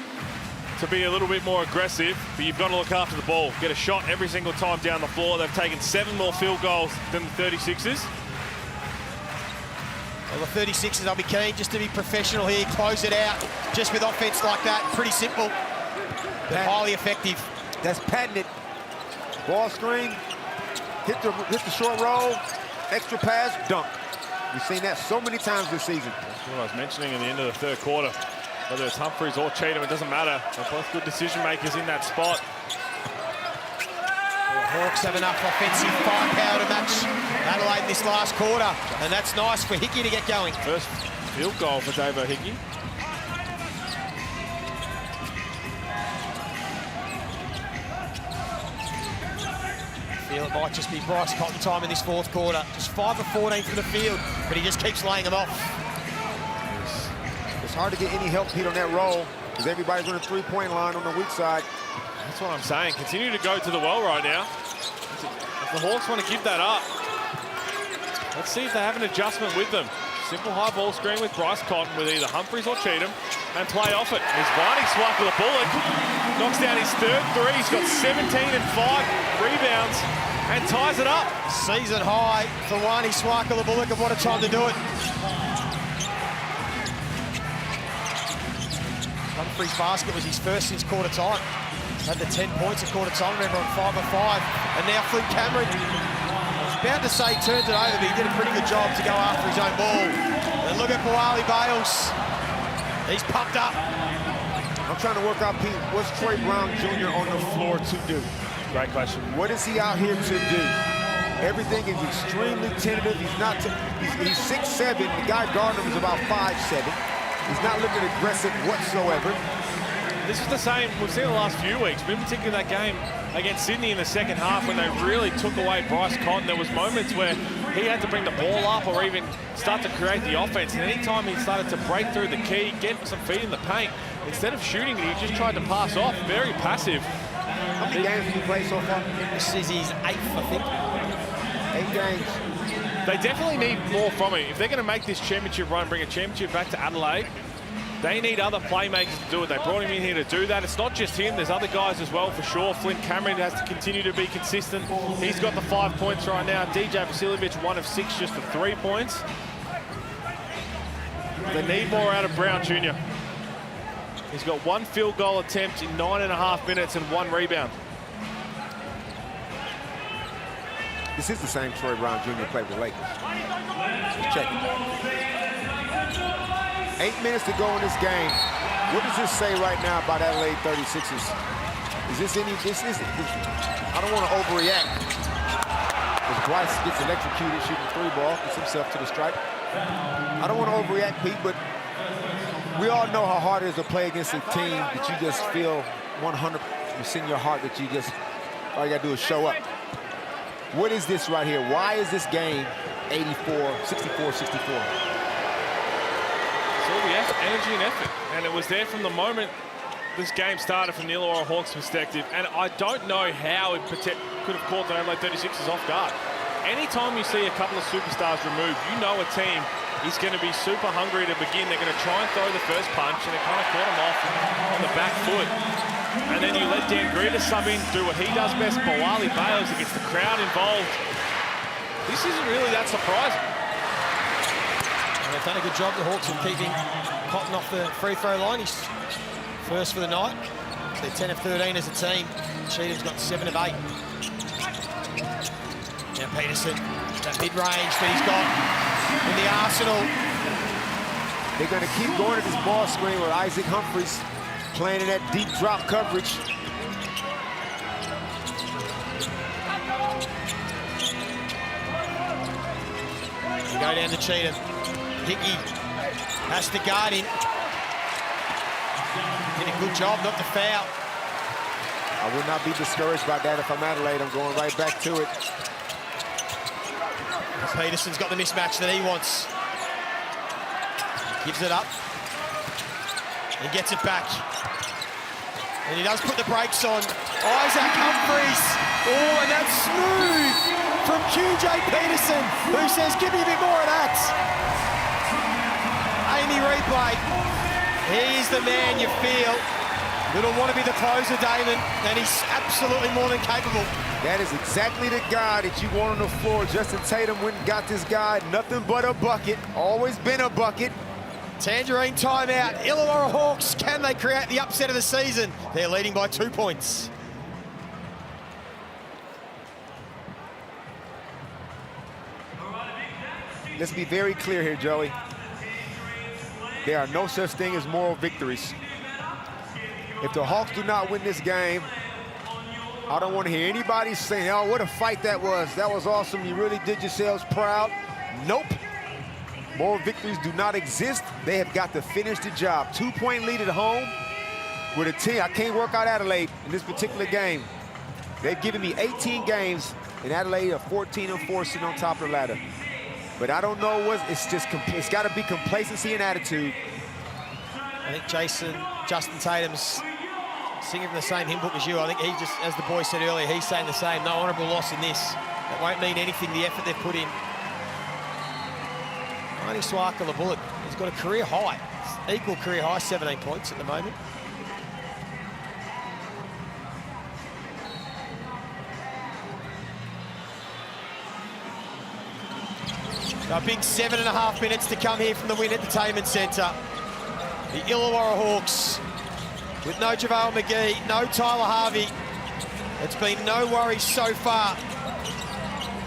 S9: to be a little bit more aggressive, but you've got to look after the ball. Get a shot every single time down the floor. They've taken 7 more field goals than the 36ers.
S10: Well, the 36ers, they'll be keen just to be professional here, close it out, just with offense like that. Pretty simple, but highly effective.
S4: That's patented. Ball screen, hit the short roll, extra pass, dunk. We've seen that so many times this season.
S9: That's what I was mentioning in the end of the third quarter. Whether it's Humphries or Cheatham, it doesn't matter. They're both good decision makers in that spot.
S10: The Hawks have enough offensive firepower to match Adelaide in this last quarter, and that's nice for Hickey to get going.
S9: First field goal for Davo Hickey.
S10: I feel it might just be Bryce Cotton time in this fourth quarter. Just 5 of 14 from the field, but he just keeps laying them off.
S4: It's hard to get any help, Pete, on that roll because everybody's on the three-point line on the weak side.
S9: That's what I'm saying. Continue to go to the well right now. If the Hawks want to give that up, let's see if they have an adjustment with them. Simple high ball screen with Bryce Cotton with either Humphries or Cheatham and play off it. He's Varney Swackle Bullock. Knocks down his third three. He's got 17 and 5 rebounds and ties it up.
S10: Season high for Wani Swackle Bullock, and what a time to do it. Humphries' basket was his first since quarter time. Had the 10 points at quarter time, remember, on 5 of 5. And now Flynn Cameron, I was about to say he turned it over, but he did a pretty good job to go after his own ball. And look at Bilwali Bales. He's pumped up.
S4: I'm trying to work out, Pete, what's Troy Brown Jr. on the floor to do?
S9: Great question.
S4: What is he out here to do? Everything is extremely tentative. He's not. He's 6'7". The guy guarding him is about 5'7". He's not looking aggressive whatsoever.
S9: This is the same we've seen the last few weeks, but in particular that game against Sydney in the second half when they really took away Bryce Cotton. There was moments where he had to bring the ball up or even start to create the offense. And anytime he started to break through the key, get some feet in the paint, instead of shooting it, he just tried to pass off. Very passive.
S4: How many games have you played so far?
S10: This is his 8th, I think.
S4: 8 games.
S9: They definitely need more from him. If they're going to make this championship run, bring a championship back to Adelaide, they need other playmakers to do it. They brought him in here to do that. It's not just him. There's other guys as well, for sure. Flynn Cameron has to continue to be consistent. He's got the 5 points right now. DJ Vasiljevic, 1 of 6, just the 3 points. They need more out of Brown Jr. He's got 1 field goal attempt in 9.5 minutes and 1 rebound.
S4: This is the same Troy Brown Jr. played with the Lakers. Check it. 8 minutes to go in this game. What does this say right now about Adelaide 36ers? Is this any, I don't want to overreact. As Bryce gets electrocuted shooting the 3 ball, gets himself to the stripe. I don't want to overreact, Pete, but we all know how hard it is to play against a team that you just feel 100% in your heart that you just, all you got to do is show up. What is this right here? Why is this game 64-64?
S9: It's all the effort, energy and effort. And it was there from the moment this game started from the Illawarra Hawks perspective. And I don't know how it could have caught the Adelaide 36ers off guard. Anytime you see a couple of superstars removed, you know a team is going to be super hungry to begin. They're going to try and throw the first punch, and it kind of caught them off on the back foot. And then you let Dan Greer sub in, do what he does best. Bilwali Bales, it gets the crowd involved. This isn't really that surprising.
S10: And they've done a good job, the Hawks, of keeping Cotton off the free throw line. He's first for the night. So they're 10 of 13 as a team. Cheatham's got 7 of 8. Now Peterson, that mid-range that he's got in the arsenal.
S4: They're going to keep going to this ball screen with Isaac Humphries playing in that deep drop coverage.
S10: They go down to Cheatham. Hickey has to guard him. Did a good job not to foul.
S4: I would not be discouraged by that if I'm Adelaide. I'm going right back to it.
S10: Peterson's got the mismatch that he wants. Gives it up. And gets it back. And he does put the brakes on. Isaac Humphries. Oh, and that's smooth from QJ Peterson, who says, give me a bit more of that. Amy Replay. He's the man you feel. That'll want to be the closer, Damon, and he's absolutely more than capable.
S4: That is exactly the guy that you want on the floor. Justin Tatum went and got this guy. Nothing but a bucket. Always been a bucket.
S10: Tangerine timeout. Illawarra Hawks, can they create the upset of the season? They're leading by 2 points.
S4: Let's be very clear here, Joey. There are no such thing as moral victories. If the Hawks do not win this game, I don't want to hear anybody saying, oh, what a fight that was. That was awesome. You really did yourselves proud. Nope. Moral victories do not exist. They have got to finish the job. 2-point lead at home with a team. I can't work out Adelaide in this particular game. They've given me 18 games, and Adelaide are 14-4 sitting on top of the ladder. But I don't know what, it's got to be complacency and attitude.
S10: I think Justin Tatum's singing from the same hymn book as you. I think he just, as the boy said earlier, he's saying the same. No honourable loss in this. It won't mean anything, the effort they've put in. Only Swaka the Bullet. He's got a career high, equal career high, 17 points at the moment. A big 7.5 minutes to come here from the Wynn Entertainment Centre. The Illawarra Hawks with no JaVale McGee, no Tyler Harvey. It's been no worries so far.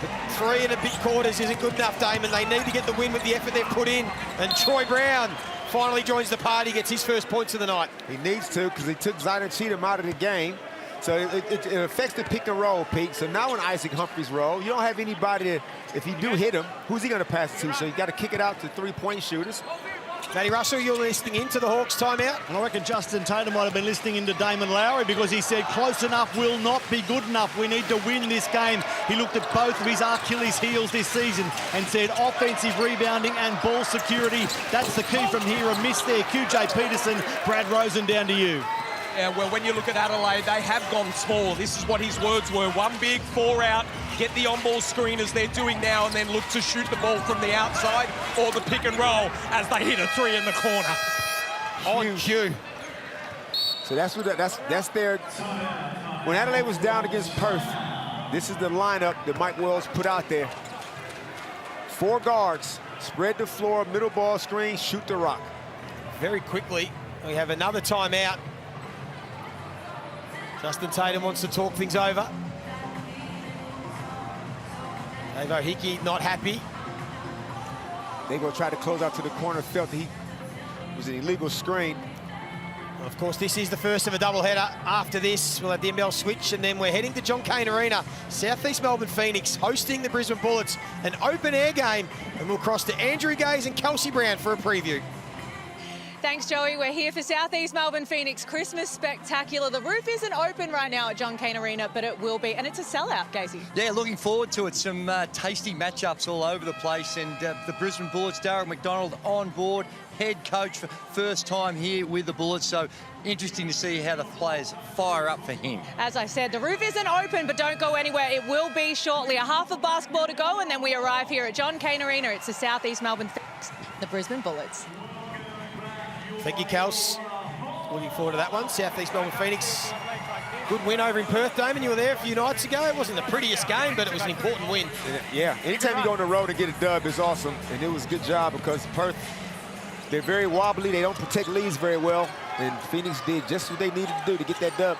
S10: But 3 and a bit quarters isn't good enough, Damon. They need to get the win with the effort they've put in. And Troy Brown finally joins the party, gets his first points of the night.
S4: He needs to, because he took Zion Cheatham out of the game. So it affects the pick and roll, Pete. So now when Isaac Humphries roll, you don't have anybody to, if you do hit him, who's he going to pass to? So you got to kick it out to 3-point shooters.
S10: Matty Russell, you're listening into the Hawks timeout.
S5: I reckon Justin Tatum might have been listening into Damon Lowry because he said close enough will not be good enough. We need to win this game. He looked at both of his Achilles heels this season and said offensive rebounding and ball security. That's the key from here. A miss there. QJ Peterson, Brad Rosen, down to you.
S12: Yeah, well, when you look at Adelaide, they have gone small. This is what his words were. 1 big, 4 out, get the on-ball screen as they're doing now, and then look to shoot the ball from the outside or the pick and roll as they hit a 3 in the corner.
S10: On cue.
S4: So that's their, when Adelaide was down against Perth, this is the lineup that Mike Wells put out there. 4 guards, spread the floor, middle ball screen, shoot the rock.
S10: Very quickly, we have another timeout. Justin Tatum wants to talk things over. Avo Hickey not happy.
S4: They go try to close out to the corner, felt that he was an illegal screen.
S10: Of course, this is the first of a doubleheader. After this, we'll have the NBL switch, and then we're heading to John Cain Arena. Southeast Melbourne Phoenix hosting the Brisbane Bullets, an open-air game, and we'll cross to Andrew Gaze and Kelsey Brown for a preview.
S21: Thanks, Joey. We're here for Southeast Melbourne Phoenix Christmas Spectacular. The roof isn't open right now at John Cain Arena, but it will be, and it's a sellout, Casey.
S22: Yeah, looking forward to it. Some tasty matchups all over the place, and the Brisbane Bullets, Darryl McDonald on board, head coach for first time here with the Bullets, so interesting to see how the players fire up for him.
S21: As I said, the roof isn't open, but don't go anywhere. It will be shortly. A half of basketball to go, and then we arrive here at John Cain Arena. It's the Southeast Melbourne Phoenix, the Brisbane Bullets.
S10: Thank you, Kels. Looking forward to that one. Southeast Melbourne Phoenix. Good win over in Perth, Damon. You were there a few nights ago. It wasn't the prettiest game, but it was an important win.
S4: Yeah, anytime you go on the road and get a dub is awesome. And it was a good job because Perth, they're very wobbly. They don't protect leads very well. And Phoenix did just what they needed to do to get that dub.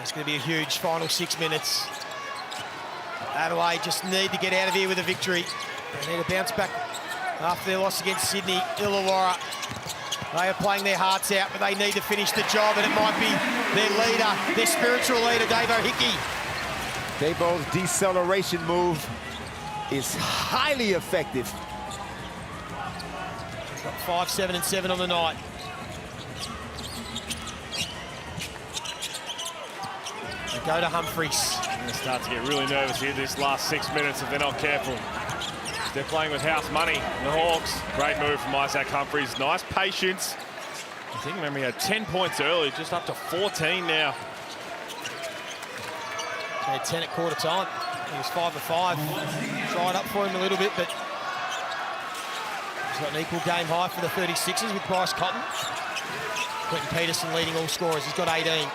S10: It's going to be a huge final 6 minutes. Adelaide just need to get out of here with a victory. They need to bounce back after their loss against Sydney. Illawarra, they are playing their hearts out, but they need to finish the job, and it might be their leader, their spiritual leader, Davo Hickey.
S4: Davo's deceleration move is highly effective.
S10: He's got 5, 7, and 7 on the night. They go to Humphries.
S9: They start to get really nervous here this last 6 minutes if they're not careful. They're playing with house money, the Hawks. Great move from Isaac Humphries. Nice patience. I think, remember, he had 10 points early, just up to 14 now.
S10: They had 10 at quarter time. He was 5 of 5. Tried up for him a little bit, but he's got an equal game high for the 36ers with Bryce Cotton. Quentin Peterson leading all scorers. He's got 18.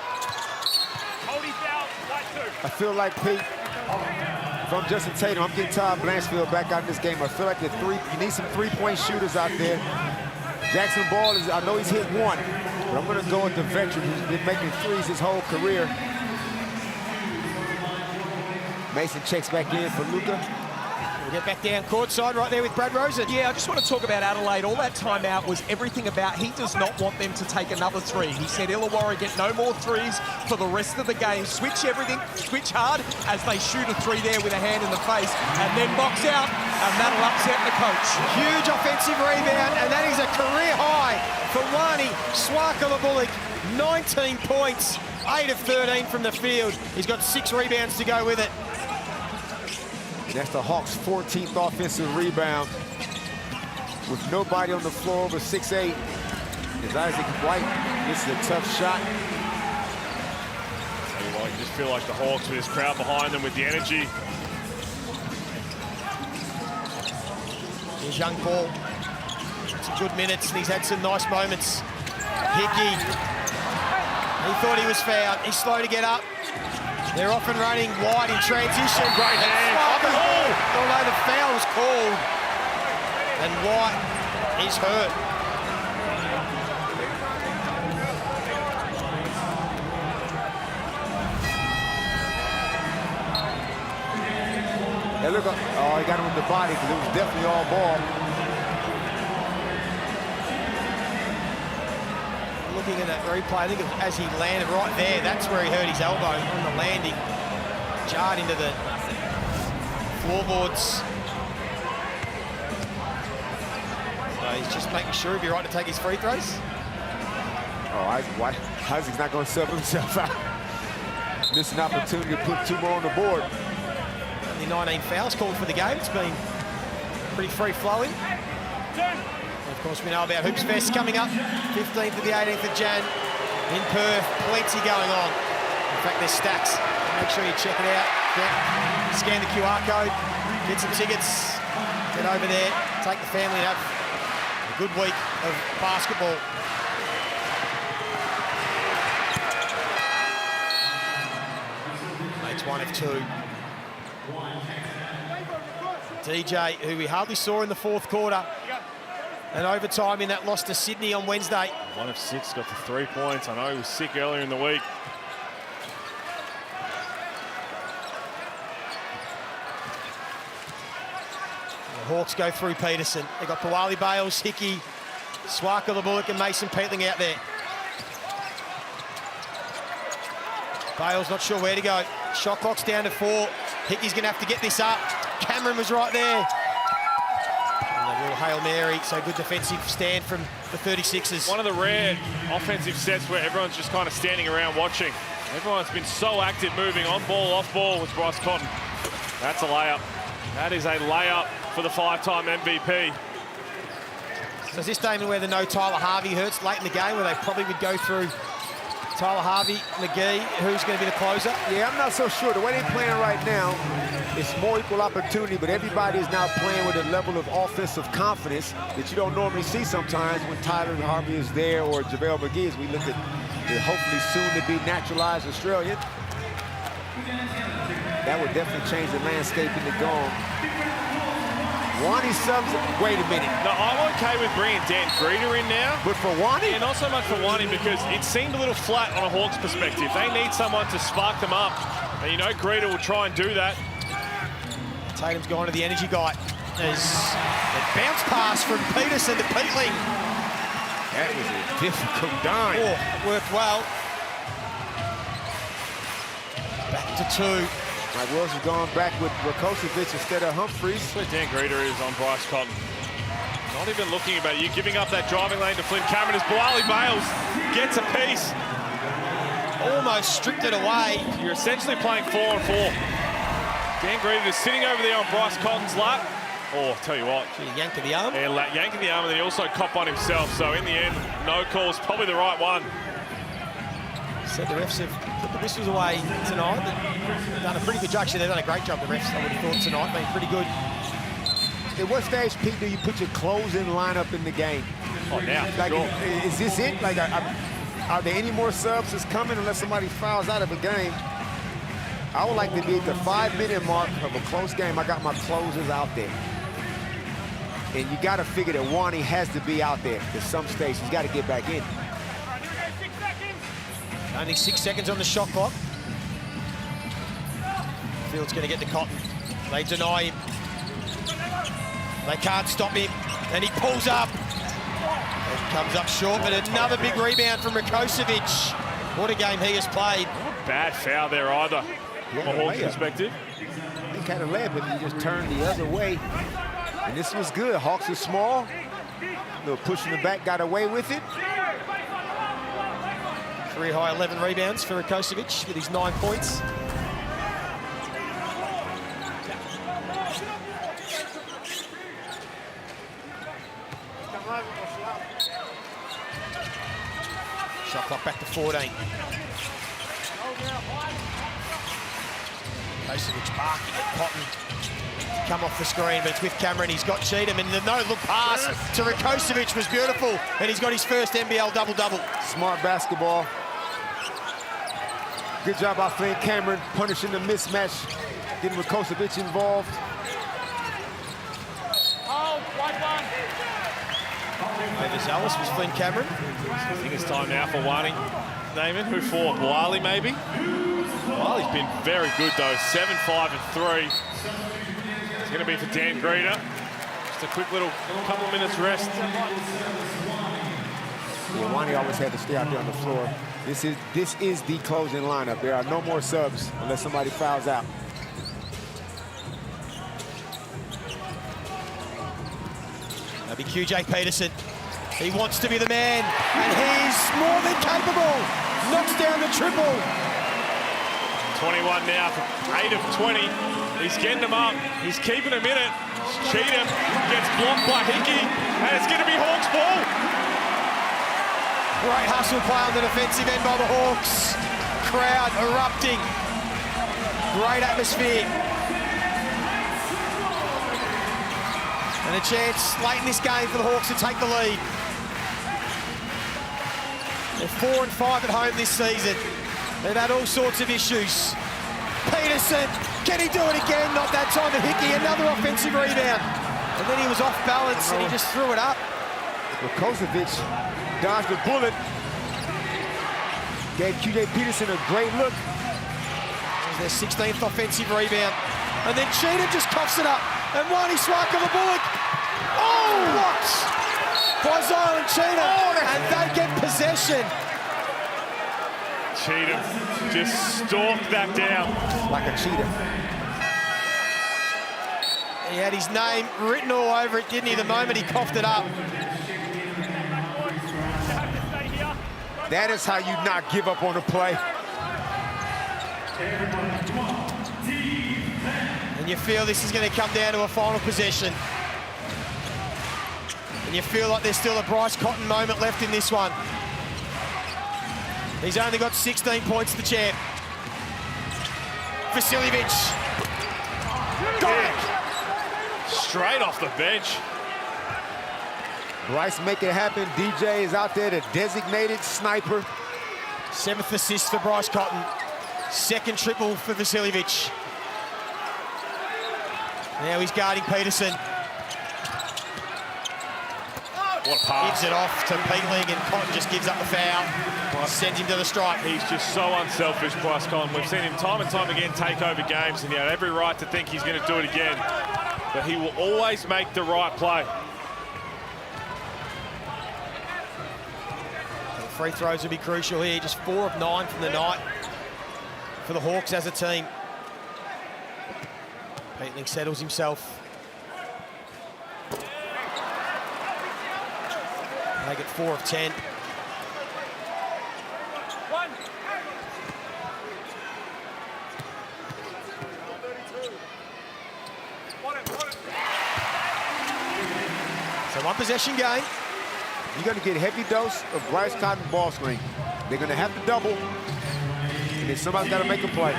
S4: I feel like, Pete, if I'm Justin Tatum, I'm getting Todd Blanchfield back out in this game. I feel like you need some three-point shooters out there. Jackson Ball, I know he's hit one, but I'm going to go with the veteran who's been making threes his whole career. Mason checks back in for Luka.
S10: We'll get back down courtside right there with Brad Rosen.
S12: Yeah, I just want to talk about Adelaide. All that timeout was everything about he does not want them to take another three. He said Illawarra get no more threes for the rest of the game. Switch everything, switch hard as they shoot a three there with a hand in the face and then box out, and that'll upset the coach.
S10: Huge offensive rebound, and that is a career high for Wani Swakala-Bullock. 19 points, 8 of 13 from the field. He's got 6 rebounds to go with it.
S4: That's the Hawks' 14th offensive rebound. With nobody on the floor over 6'8". Is Isaac White. This is a tough shot.
S9: Tell you what, you just feel like the Hawks with this crowd behind them with the energy.
S10: Here's young Paul. Some good minutes, and he's had some nice moments. Hickey. He thought he was fouled. He's slow to get up. They're off and running wide in transition.
S9: Great hand.
S10: Although the foul was called. And White is hurt.
S4: Hey, look, oh, he got him with the body because it was definitely all ball.
S10: Looking at that replay, I think as he landed right there, that's where he hurt his elbow on the landing. Jarred into the floorboards. So he's just making sure he'll be right to take his free throws.
S4: Oh, Isaac's not going to sub himself out. Missed an opportunity to put 2 more on the board.
S10: Only 19 fouls called for the game. It's been pretty free-flowing. Of course, we know about Hoops Fest coming up, 15th to the 18th of Jan in Perth. Plenty going on. In fact, there's stacks. Make sure you check it out. Scan the QR code, get some tickets, get over there, take the family and have a good week of basketball. Makes 1 of 2. DJ, who we hardly saw in the 4th quarter, and overtime in that loss to Sydney on Wednesday.
S9: 1 of 6, got the 3 points. I know he was sick earlier in the week.
S10: The Hawks go through Peterson. They've got Pawali Bales, Hickey, Swakala-Bullock and Mason Peatling out there. Bales not sure where to go. Shot clock's down to 4. Hickey's going to have to get this up. Cameron was right there. And a little Hail Mary, so good defensive stand from the 36ers.
S9: One of the rare offensive sets where everyone's just kind of standing around watching. Everyone's been so active moving on ball, off ball with Bryce Cotton. That's a layup. That is a layup for the 5-time MVP.
S10: So is this Damon where the no Tyler Harvey hurts late in the game, where they probably would go through Tyler Harvey, McGee, who's going to be the closer?
S4: Yeah, I'm not so sure. The way they're playing right now, it's more equal opportunity, but everybody is now playing with a level of offensive confidence that you don't normally see sometimes when Tyler Harvey is there or JaVale McGee, as we look at the hopefully soon-to-be naturalized Australian. That would definitely change the landscape in the dome. Wani subs, wait a minute.
S9: No, I'm okay with bringing Dan Greeter in now.
S4: But for Wani?
S9: Yeah, not so much for Wani because it seemed a little flat on a Hawks perspective. They need someone to spark them up. And you know Greeter will try and do that.
S10: Tatum's gone to the energy guy. There's a bounce pass from Peterson to Peatling.
S4: That was a difficult dime.
S10: Oh, worked well. Back to 2.
S4: Mike Wilson's gone back with Rakocevic instead of Humphries.
S9: That's where Dan Greeter is on Bryce Cotton. Not even looking about you, giving up that driving lane to Flynn Cameron as Boali Bales gets a piece.
S10: Almost stripped it away.
S9: You're essentially playing 4-on-4. Dan Greeter is sitting over there on Bryce Cotton's lap. Oh, tell you what.
S10: Yank of the arm.
S9: Yeah, yank of the arm, and then he also caught one himself. So in the end, no calls, probably the right one.
S10: Said the refs have put the whistles away tonight. They've done a pretty good job. Actually, they've done a great job, the refs, I would have thought tonight. Been pretty good.
S4: At what stage, Pete, do you put your closing lineup in the game?
S9: Oh, now,
S4: like,
S9: sure.
S4: Is this it? Like, are there any more subs that's coming unless somebody fouls out of a game? I would like to be at the 5-minute mark of a close game. I got my closers out there. And you got to figure that Wani has to be out there at some stage. He's got to get back in.
S10: Only 6 seconds on the shot clock. Field's going to get to Cotton. They deny him. They can't stop him. And he pulls up. And comes up short, but another big rebound from Rakocevic. What a game he has played.
S9: Bad foul there either, from a Hawks perspective.
S4: He kind of led, but he just turned the other way. And this was good. Hawks are small. A little push in the back, got away with it.
S10: Career high 11 rebounds for Rakocevic with his 9 points. Shot clock back to 14. Rakocevic barking at Cotton. Come off the screen, but it's with Cameron. He's got Cheatham, and the no-look pass to Rakocevic was beautiful, and he's got his first NBL double-double.
S4: Smart basketball. Good job by Flynn Cameron, punishing the mismatch, getting Rakocevic involved.
S10: Overzealous was Flynn Cameron.
S9: I think it's time now for Wani. Damon, who for? Boali, maybe? Boali's been very good, though. 7, 5, and 3. It's going to be for Dan Greeter. Just a quick little couple of minutes rest.
S4: Yeah, Wani always had to stay out there on the floor. This is the closing lineup. There are no more subs unless somebody fouls out.
S10: That'll be QJ Peterson. He wants to be the man, and he's more than capable. Knocks down the triple.
S9: 21 now for 8 of 20. He's getting them up. He's keeping them in it. Cheatham gets blocked by Hickey, and it's going to be Hawks ball.
S10: Great hustle play on the defensive end by the Hawks. Crowd erupting. Great atmosphere. And a chance late in this game for the Hawks to take the lead. They're 4 and 5 at home this season. They've had all sorts of issues. Peterson, can he do it again? Not that time to Hickey, another offensive rebound. And then he was off balance and he just threw it up.
S4: Rakocevic dodged the bullet. Gave QJ Peterson a great look.
S10: Their 16th offensive rebound. And then Cheatham just coughs it up. And Wani Swaka the bullet. Oh, blocked by Zion Cheatham. And they get possession.
S9: Cheatham just stalked that down.
S4: Like a cheetah.
S10: He had his name written all over it, didn't he, the moment he coughed it up.
S4: That is how you not give up on a play.
S10: And you feel this is going to come down to a final possession. And you feel like there's still a Bryce Cotton moment left in this one. He's only got 16 points, the champ. Vasiljevic. Got it.
S9: Straight off the bench.
S4: Bryce make it happen. DJ is out there, the designated sniper.
S10: 7th assist for Bryce Cotton. 2nd triple for Vasiljevic. Now he's guarding Peterson.
S9: What a pass.
S10: Gives it off to Peatling, and Cotton just gives up the foul. Sends him to the stripe.
S9: He's just so unselfish, Bryce Cotton. We've seen him time and time again take over games, and he had every right to think he's going to do it again. But he will always make the right play.
S10: The free throws will be crucial here. Just 4 of 9 from the night for the Hawks as a team. Peatling settles himself. Make it 4 of 10. So 1 possession game.
S4: You're going to get a heavy dose of Bryce Cotton ball screen. They're going to have to double, and then somebody's got to make a play.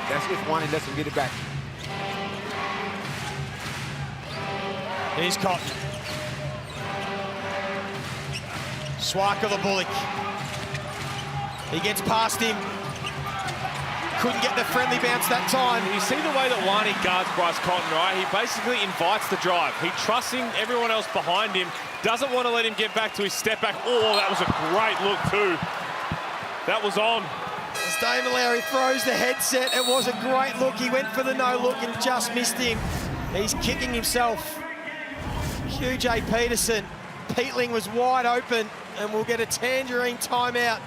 S4: That's if Wani lets him get it back.
S10: Here's Cotton. Swiker the Bullock. He gets past him. Couldn't get the friendly bounce that time.
S9: You see the way that Wani guards Bryce Cotton, right? He basically invites the drive. He trusts everyone else behind him, doesn't want to let him get back to his step back. Oh, that was a great look too. That was on.
S10: As Damon Lowry throws the headset, it was a great look. He went for the no look and just missed him. He's kicking himself. QJ Peterson. Peatling was wide open, and we'll get a Tangerine timeout.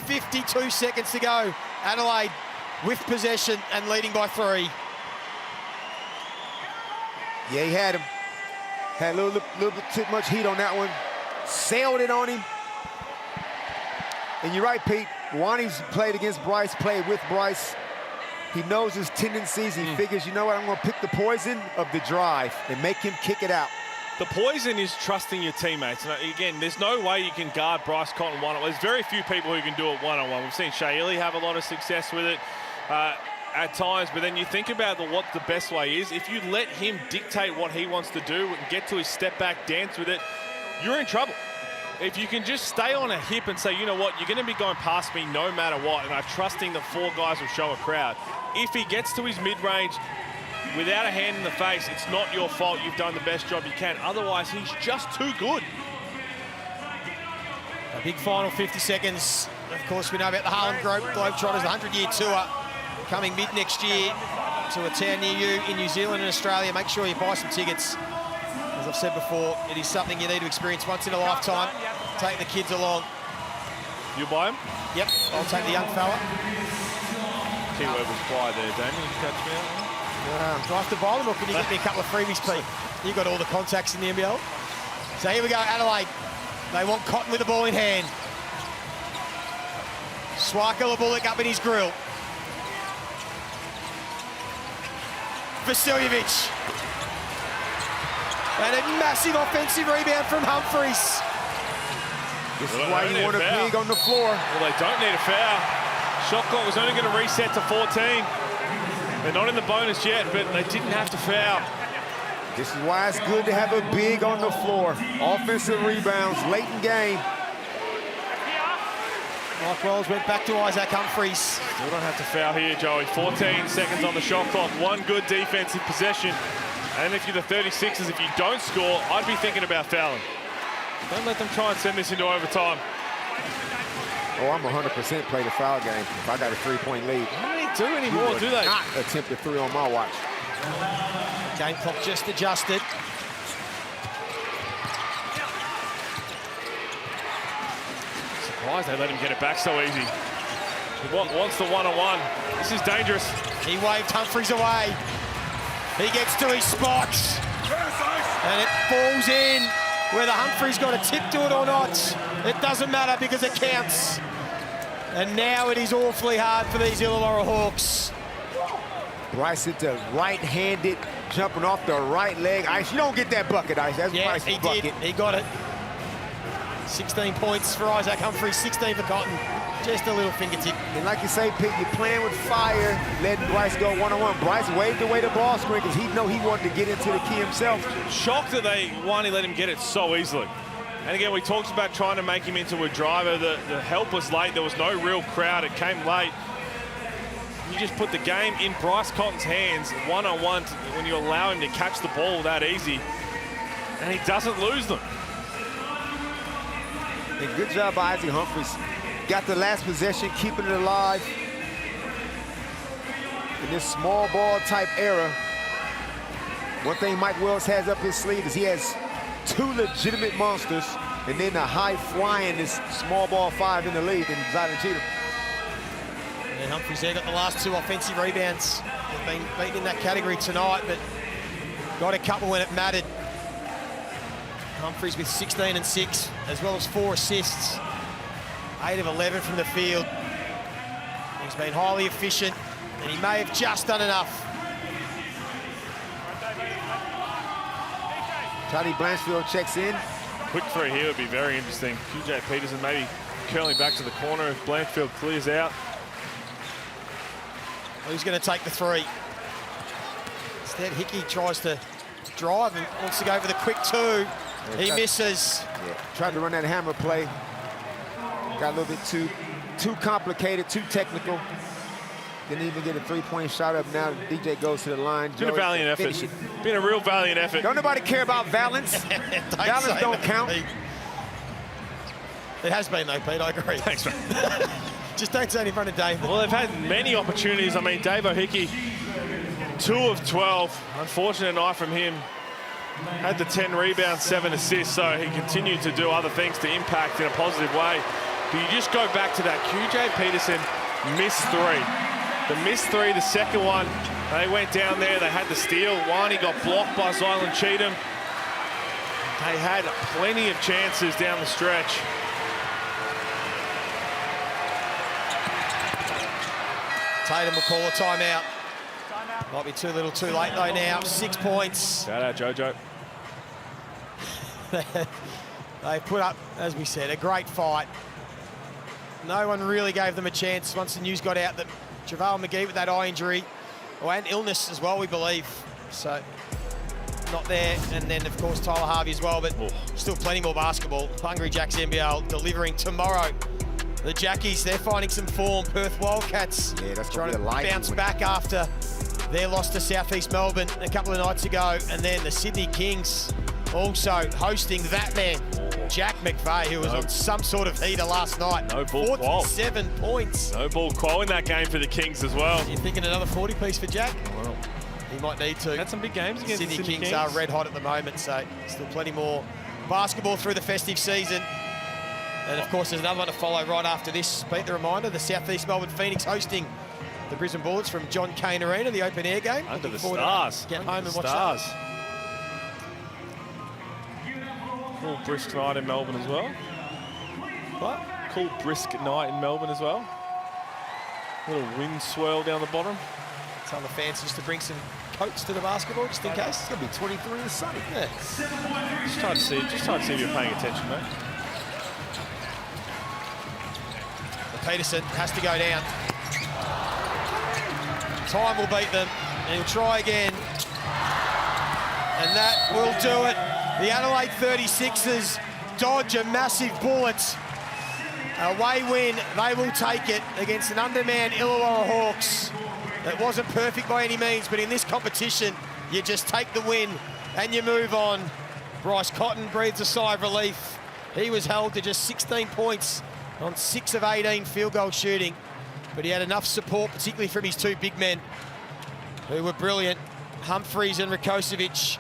S10: 52 seconds to go. Adelaide with possession and leading by 3.
S4: Yeah, he had him. Had a little bit too much heat on that one. Sailed it on him. And you're right, Pete. Wani's played against Bryce, played with Bryce. He knows his tendencies. He figures, you know what, I'm going to pick the poison of the drive and make him kick it out.
S9: The poison is trusting your teammates. And again, there's no way you can guard Bryce Cotton one-on-one. There's very few people who can do it one-on-one. We've seen Shea Ili have a lot of success with it at times, but then you think about what the best way is. If you let him dictate what he wants to do and get to his step-back dance with it, you're in trouble. If you can just stay on a hip and say, you know what, you're going to be going past me no matter what, and I'm trusting the 4 guys will show a crowd. If he gets to his mid-range, without a hand in the face, it's not your fault. You've done the best job you can. Otherwise, he's just too good.
S10: A big final 50 seconds. Of course, we know about the Harlem Globetrotters, the 100-year tour coming mid next year to a town near you in New Zealand and Australia. Make sure you buy some tickets. As I've said before, it is something you need to experience once in a lifetime. Take the kids along.
S9: You buy them?
S10: Yep, I'll take the young fella.
S9: Keyword was buy there, Damien. You catch me out?
S10: Do I have to buy them, or can you get me a couple of freebies, Pete? You've got all the contacts in the NBL. So here we go, Adelaide. They want Cotton with the ball in hand. Swiker Bullock up in his grill. Vasiljevic. And a massive offensive rebound from Humphries.
S4: This is why you want a big on the floor.
S9: Well, they don't need a foul. Shot clock was only going to reset to 14. They're not in the bonus yet, but they didn't have to foul.
S4: This is why it's good to have a big on the floor. Offensive rebounds, late in game.
S10: Mike Wells went back to Isaac Humphries.
S9: Still don't have to foul here, Joey. 14 seconds on the shot clock. 1 good defensive possession. And if you're the 36ers, if you don't score, I'd be thinking about fouling. Don't let them try and send this into overtime.
S4: Oh, I'm 100% play the foul game if I got a 3-point lead.
S9: They don't do anymore, do they?
S4: Not attempt a 3 on my watch.
S10: Game clock just adjusted.
S9: Surprised they let him get it back so easy. He wants the one-on-one. This is dangerous.
S10: He waved Humphries away. He gets to his spot. And it falls in. Whether Humphries got a tip to it or not, it doesn't matter because it counts. And now it is awfully hard for these Illawarra Hawks.
S4: Bryce hit the right-handed, jumping off the right leg. Ice, you don't get that bucket, Ice. That's
S10: yeah,
S4: Bryce's bucket.
S10: Did. He got it. 16 points for Isaac Humphries, 16 for Cotton. Just a little fingertip.
S4: And like you say, Pete, you're playing with fire, letting Bryce go one-on-one. Bryce waved away the ball screen because he knew he wanted to get into the key himself.
S9: Shocked that they wanted to let him get it so easily. And again, we talked about trying to make him into a driver. The help was late. There was no real crowd. It came late. You just put the game in Bryce Cotton's hands, one-on-one, when you allow him to catch the ball that easy, and he doesn't lose them.
S4: And good job by Isaac Humphries. Got the last possession, keeping it alive. In this small ball type era, one thing Mike Wells has up his sleeve is he has 2 legitimate monsters, and then a high-flying this small ball 5 in the league in Zylan Cheatham.
S10: And Humphries there got the last 2 offensive rebounds. They've been beaten in that category tonight, but got a couple when it mattered. Humphries with 16 and 6, as well as 4 assists. 8 of 11 from the field. He's been highly efficient, and he may have just done enough.
S4: Tony Blanchfield checks in.
S9: Quick three here would be very interesting. QJ Peterson maybe curling back to the corner if Blanchfield clears out.
S10: Who's going to take the 3? Instead, Hickey tries to drive and wants to go for the quick 2. He misses.
S4: Yeah, tried to run that hammer play. Got a little bit too complicated, too technical. Didn't even get a 3-point shot up. Now DJ goes to the line.
S9: Been a valiant effort. Been a real valiant effort.
S4: Don't nobody care about Valance. Valance don't count.
S10: Pete. It has been though, Pete, I agree.
S9: Thanks, man.
S10: Just don't say it in front of Dave.
S9: Well, they've had many opportunities. I mean, Dave O'Hickey, 2 of 12. Unfortunate night from him. Had the 10 rebounds, 7 assists, so he continued to do other things to impact in a positive way. But you just go back to that QJ Peterson missed 3. The missed 3, the second one, they went down there, they had the steal. One, he got blocked by Zylan Cheatham. They had plenty of chances down the stretch.
S10: Tatum will call a timeout. Might be too little too late though now. 6 points.
S9: Shout out, JoJo.
S10: They put up, as we said, a great fight. No one really gave them a chance once the news got out that JaVale McGee with that eye injury, and illness as well, we believe. So, not there. And then, of course, Tyler Harvey as well, but still plenty more basketball. Hungry Jacks NBL delivering tomorrow. The Jackies, they're finding some form. Perth Wildcats trying to bounce back after their loss to South East Melbourne a couple of nights ago. And then the Sydney Kings also hosting that man, Jack McVeigh, who was on some sort of heater last night.
S9: No ball
S10: 47 points.
S9: No ball qual in that game for the Kings as well.
S10: You're thinking another 40-piece for Jack?
S9: Well,
S10: he might need to.
S9: Had some big games against the Sydney
S10: Kings. Are red hot at the moment, so still plenty more basketball through the festive season. And of course, there's another one to follow right after this. Beat the reminder, the South East Melbourne Phoenix hosting the Brisbane Bullets from John Cain Arena, the open air game.
S9: Under the stars.
S10: Get home and watch
S9: stars.
S10: that.
S9: Cool brisk night in Melbourne as well. What? Cool brisk night in Melbourne as well. Little wind swirl down the bottom.
S10: Tell the fans just to bring some coats to the basketball, just in case.
S4: It's gonna be 23 and sunny.
S10: Yeah.
S9: Just trying to see if you're paying attention, mate.
S10: Peterson has to go down. Time will beat them, and he'll try again. And that will do it. The Adelaide 36ers dodge a massive bullet. Away win, they will take it against an undermanned Illawarra Hawks. It wasn't perfect by any means, but in this competition, you just take the win and you move on. Bryce Cotton breathes a sigh of relief. He was held to just 16 points on 6 of 18 field goal shooting, but he had enough support, particularly from his 2 big men, who were brilliant, Humphries and Rakocevic.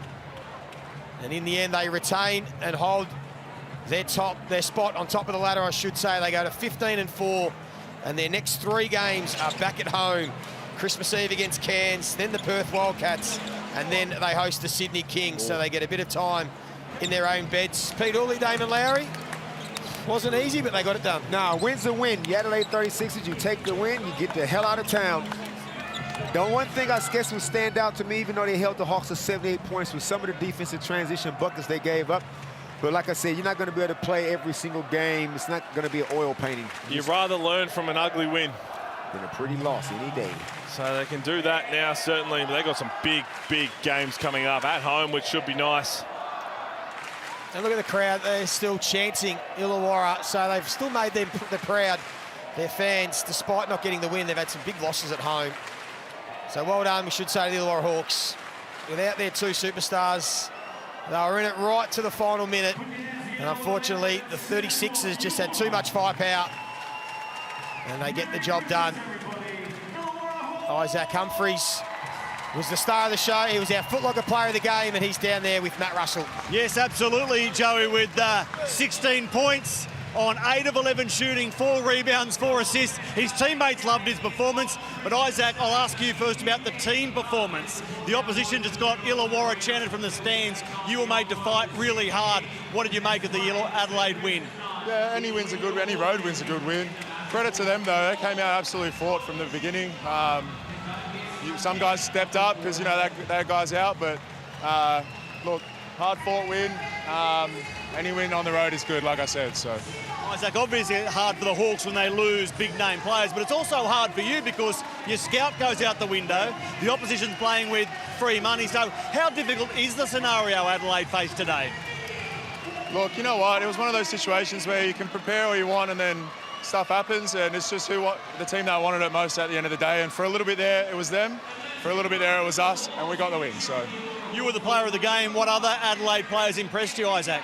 S10: And in the end, they retain and hold their spot on top of the ladder, I should say. They go to 15-4, and their next 3 games are back at home. Christmas Eve against Cairns, then the Perth Wildcats, and then they host the Sydney Kings, so they get a bit of time in their own beds. Pete Ooley, Damon Lowry. Wasn't easy, but they got it done.
S4: No, win's a win. The Adelaide 36ers, you take the win, you get the hell out of town. The one thing I guess would stand out to me, even though they held the Hawks to 78 points, was some of the defensive transition buckets they gave up. But like I said, you're not going to be able to play every single game. It's not going to be an oil painting.
S9: You'd rather learn from an ugly win
S4: than a pretty loss any day.
S9: So they can do that now, certainly. But they've got some big, big games coming up at home, which should be nice.
S10: And look at the crowd, they're still chanting Illawarra, so they've still made the crowd their fans, despite not getting the win, they've had some big losses at home. So well done, we should say, to the Illawarra Hawks. Without their two superstars, they were in it right to the final minute. And unfortunately, the 36ers just had too much firepower. And they get the job done. Isaac Humphries was the star of the show. He was our footlocker player of the game, and he's down there with Matt Russell.
S5: Yes, absolutely, Joey, with 16 points on 8 of 11 shooting, 4 rebounds, 4 assists. His teammates loved his performance. But Isaac, I'll ask you first about the team performance. The opposition just got Illawarra chanted from the stands. You were made to fight really hard. What did you make of the Adelaide win?
S15: Yeah, any win's a good win. Any road win's a good win. Credit to them, though. They came out absolutely fought from the beginning. Some guys stepped up because, you know, that guy's out. But, look, hard-fought win. Any win on the road is good, like I said, so.
S5: Isaac, obviously it's hard for the Hawks when they lose big-name players, but it's also hard for you because your scout goes out the window, the opposition's playing with free money. So how difficult is the scenario Adelaide faced today?
S15: Look, you know what? It was one of those situations where you can prepare all you want and then stuff happens, and it's just the team that wanted it most at the end of the day. And for a little bit there, it was them. For a little bit there, it was us, and we got the win, so.
S5: You were the player of the game. What other Adelaide players impressed you, Isaac?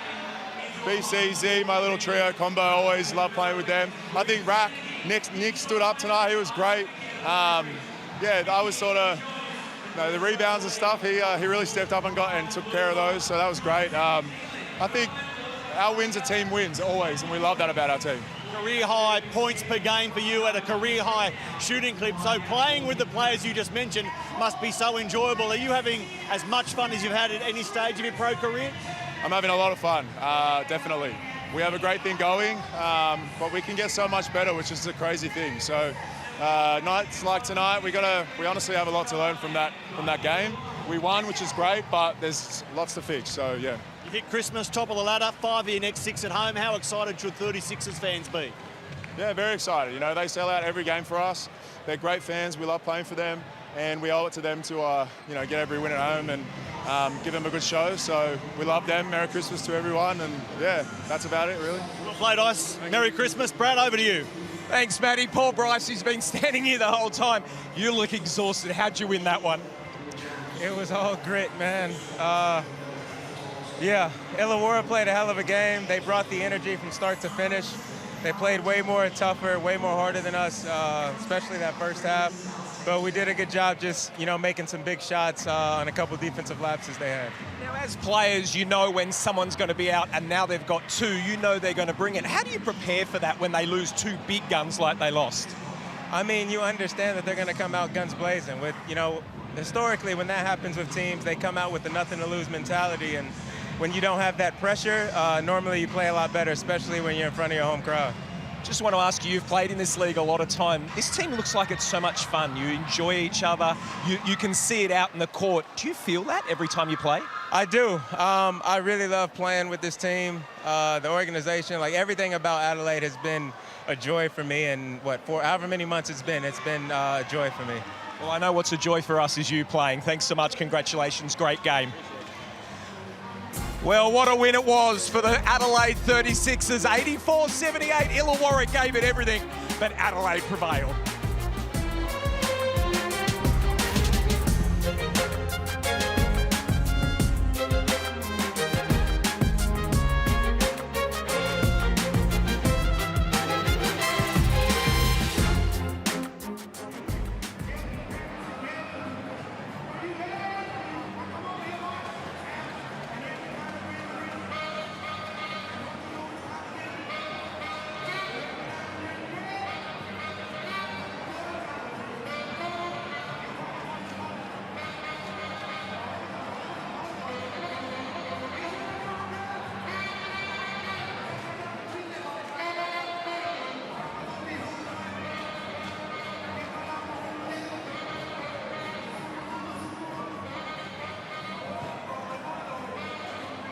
S15: BC, Z, my little trio combo, always love playing with them. I think Rack, Nick stood up tonight, he was great. Yeah, I was sort of, the rebounds and stuff, he really stepped up and took care of those, so that was great. I think our wins are team wins, always, and we love that about our team.
S5: Career high points per game for you at a career high shooting clip. So playing with the players you just mentioned must be so enjoyable. Are you having as much fun as you've had at any stage of your pro career?
S15: I'm having a lot of fun, definitely. We have a great thing going, but we can get so much better, which is a crazy thing. So nights like tonight, we honestly have a lot to learn from that game. We won, which is great, but there's lots to fix, so yeah.
S5: You hit Christmas, top of the ladder, 5 of your next 6 at home. How excited should 36ers fans be?
S15: Yeah, very excited. You know, they sell out every game for us. They're great fans. We love playing for them, and we owe it to them to, you know, get every win at home and give them a good show. So we love them. Merry Christmas to everyone, and yeah, that's about it, really.
S5: Well played, Ice. Merry Christmas. Brad, over to you.
S12: Thanks, Matty. Paul Bryce, who's been standing here the whole time. You look exhausted. How'd you win that one?
S2: It was all grit, man. Yeah, Illawarra played a hell of a game. They brought the energy from start to finish. They played way more tougher, way more harder than us, especially that first half. But we did a good job just, you know, making some big shots on a couple defensive lapses they had.
S12: Now, as players, you know when someone's going to be out, and now they've got 2, you know they're going to bring it. How do you prepare for that when they lose 2 big guns like they lost?
S2: I mean, you understand that they're going to come out guns blazing. With, you know, historically, when that happens with teams, they come out with the nothing-to-lose mentality, and when you don't have that pressure, normally you play a lot better, especially when you're in front of your home crowd.
S12: Just want to ask you, you've played in this league a lot of time. This team looks like it's so much fun. You enjoy each other. You can see it out in the court. Do you feel that every time you play?
S2: I do. I really love playing with this team. The organization, like everything about Adelaide has been a joy for me. And for however many months it's been a joy for me.
S12: Well, I know what's a joy for us is you playing. Thanks so much. Congratulations. Great game. Well, what a win it was for the Adelaide 36ers. 84-78, Illawarra gave it everything, but Adelaide prevailed.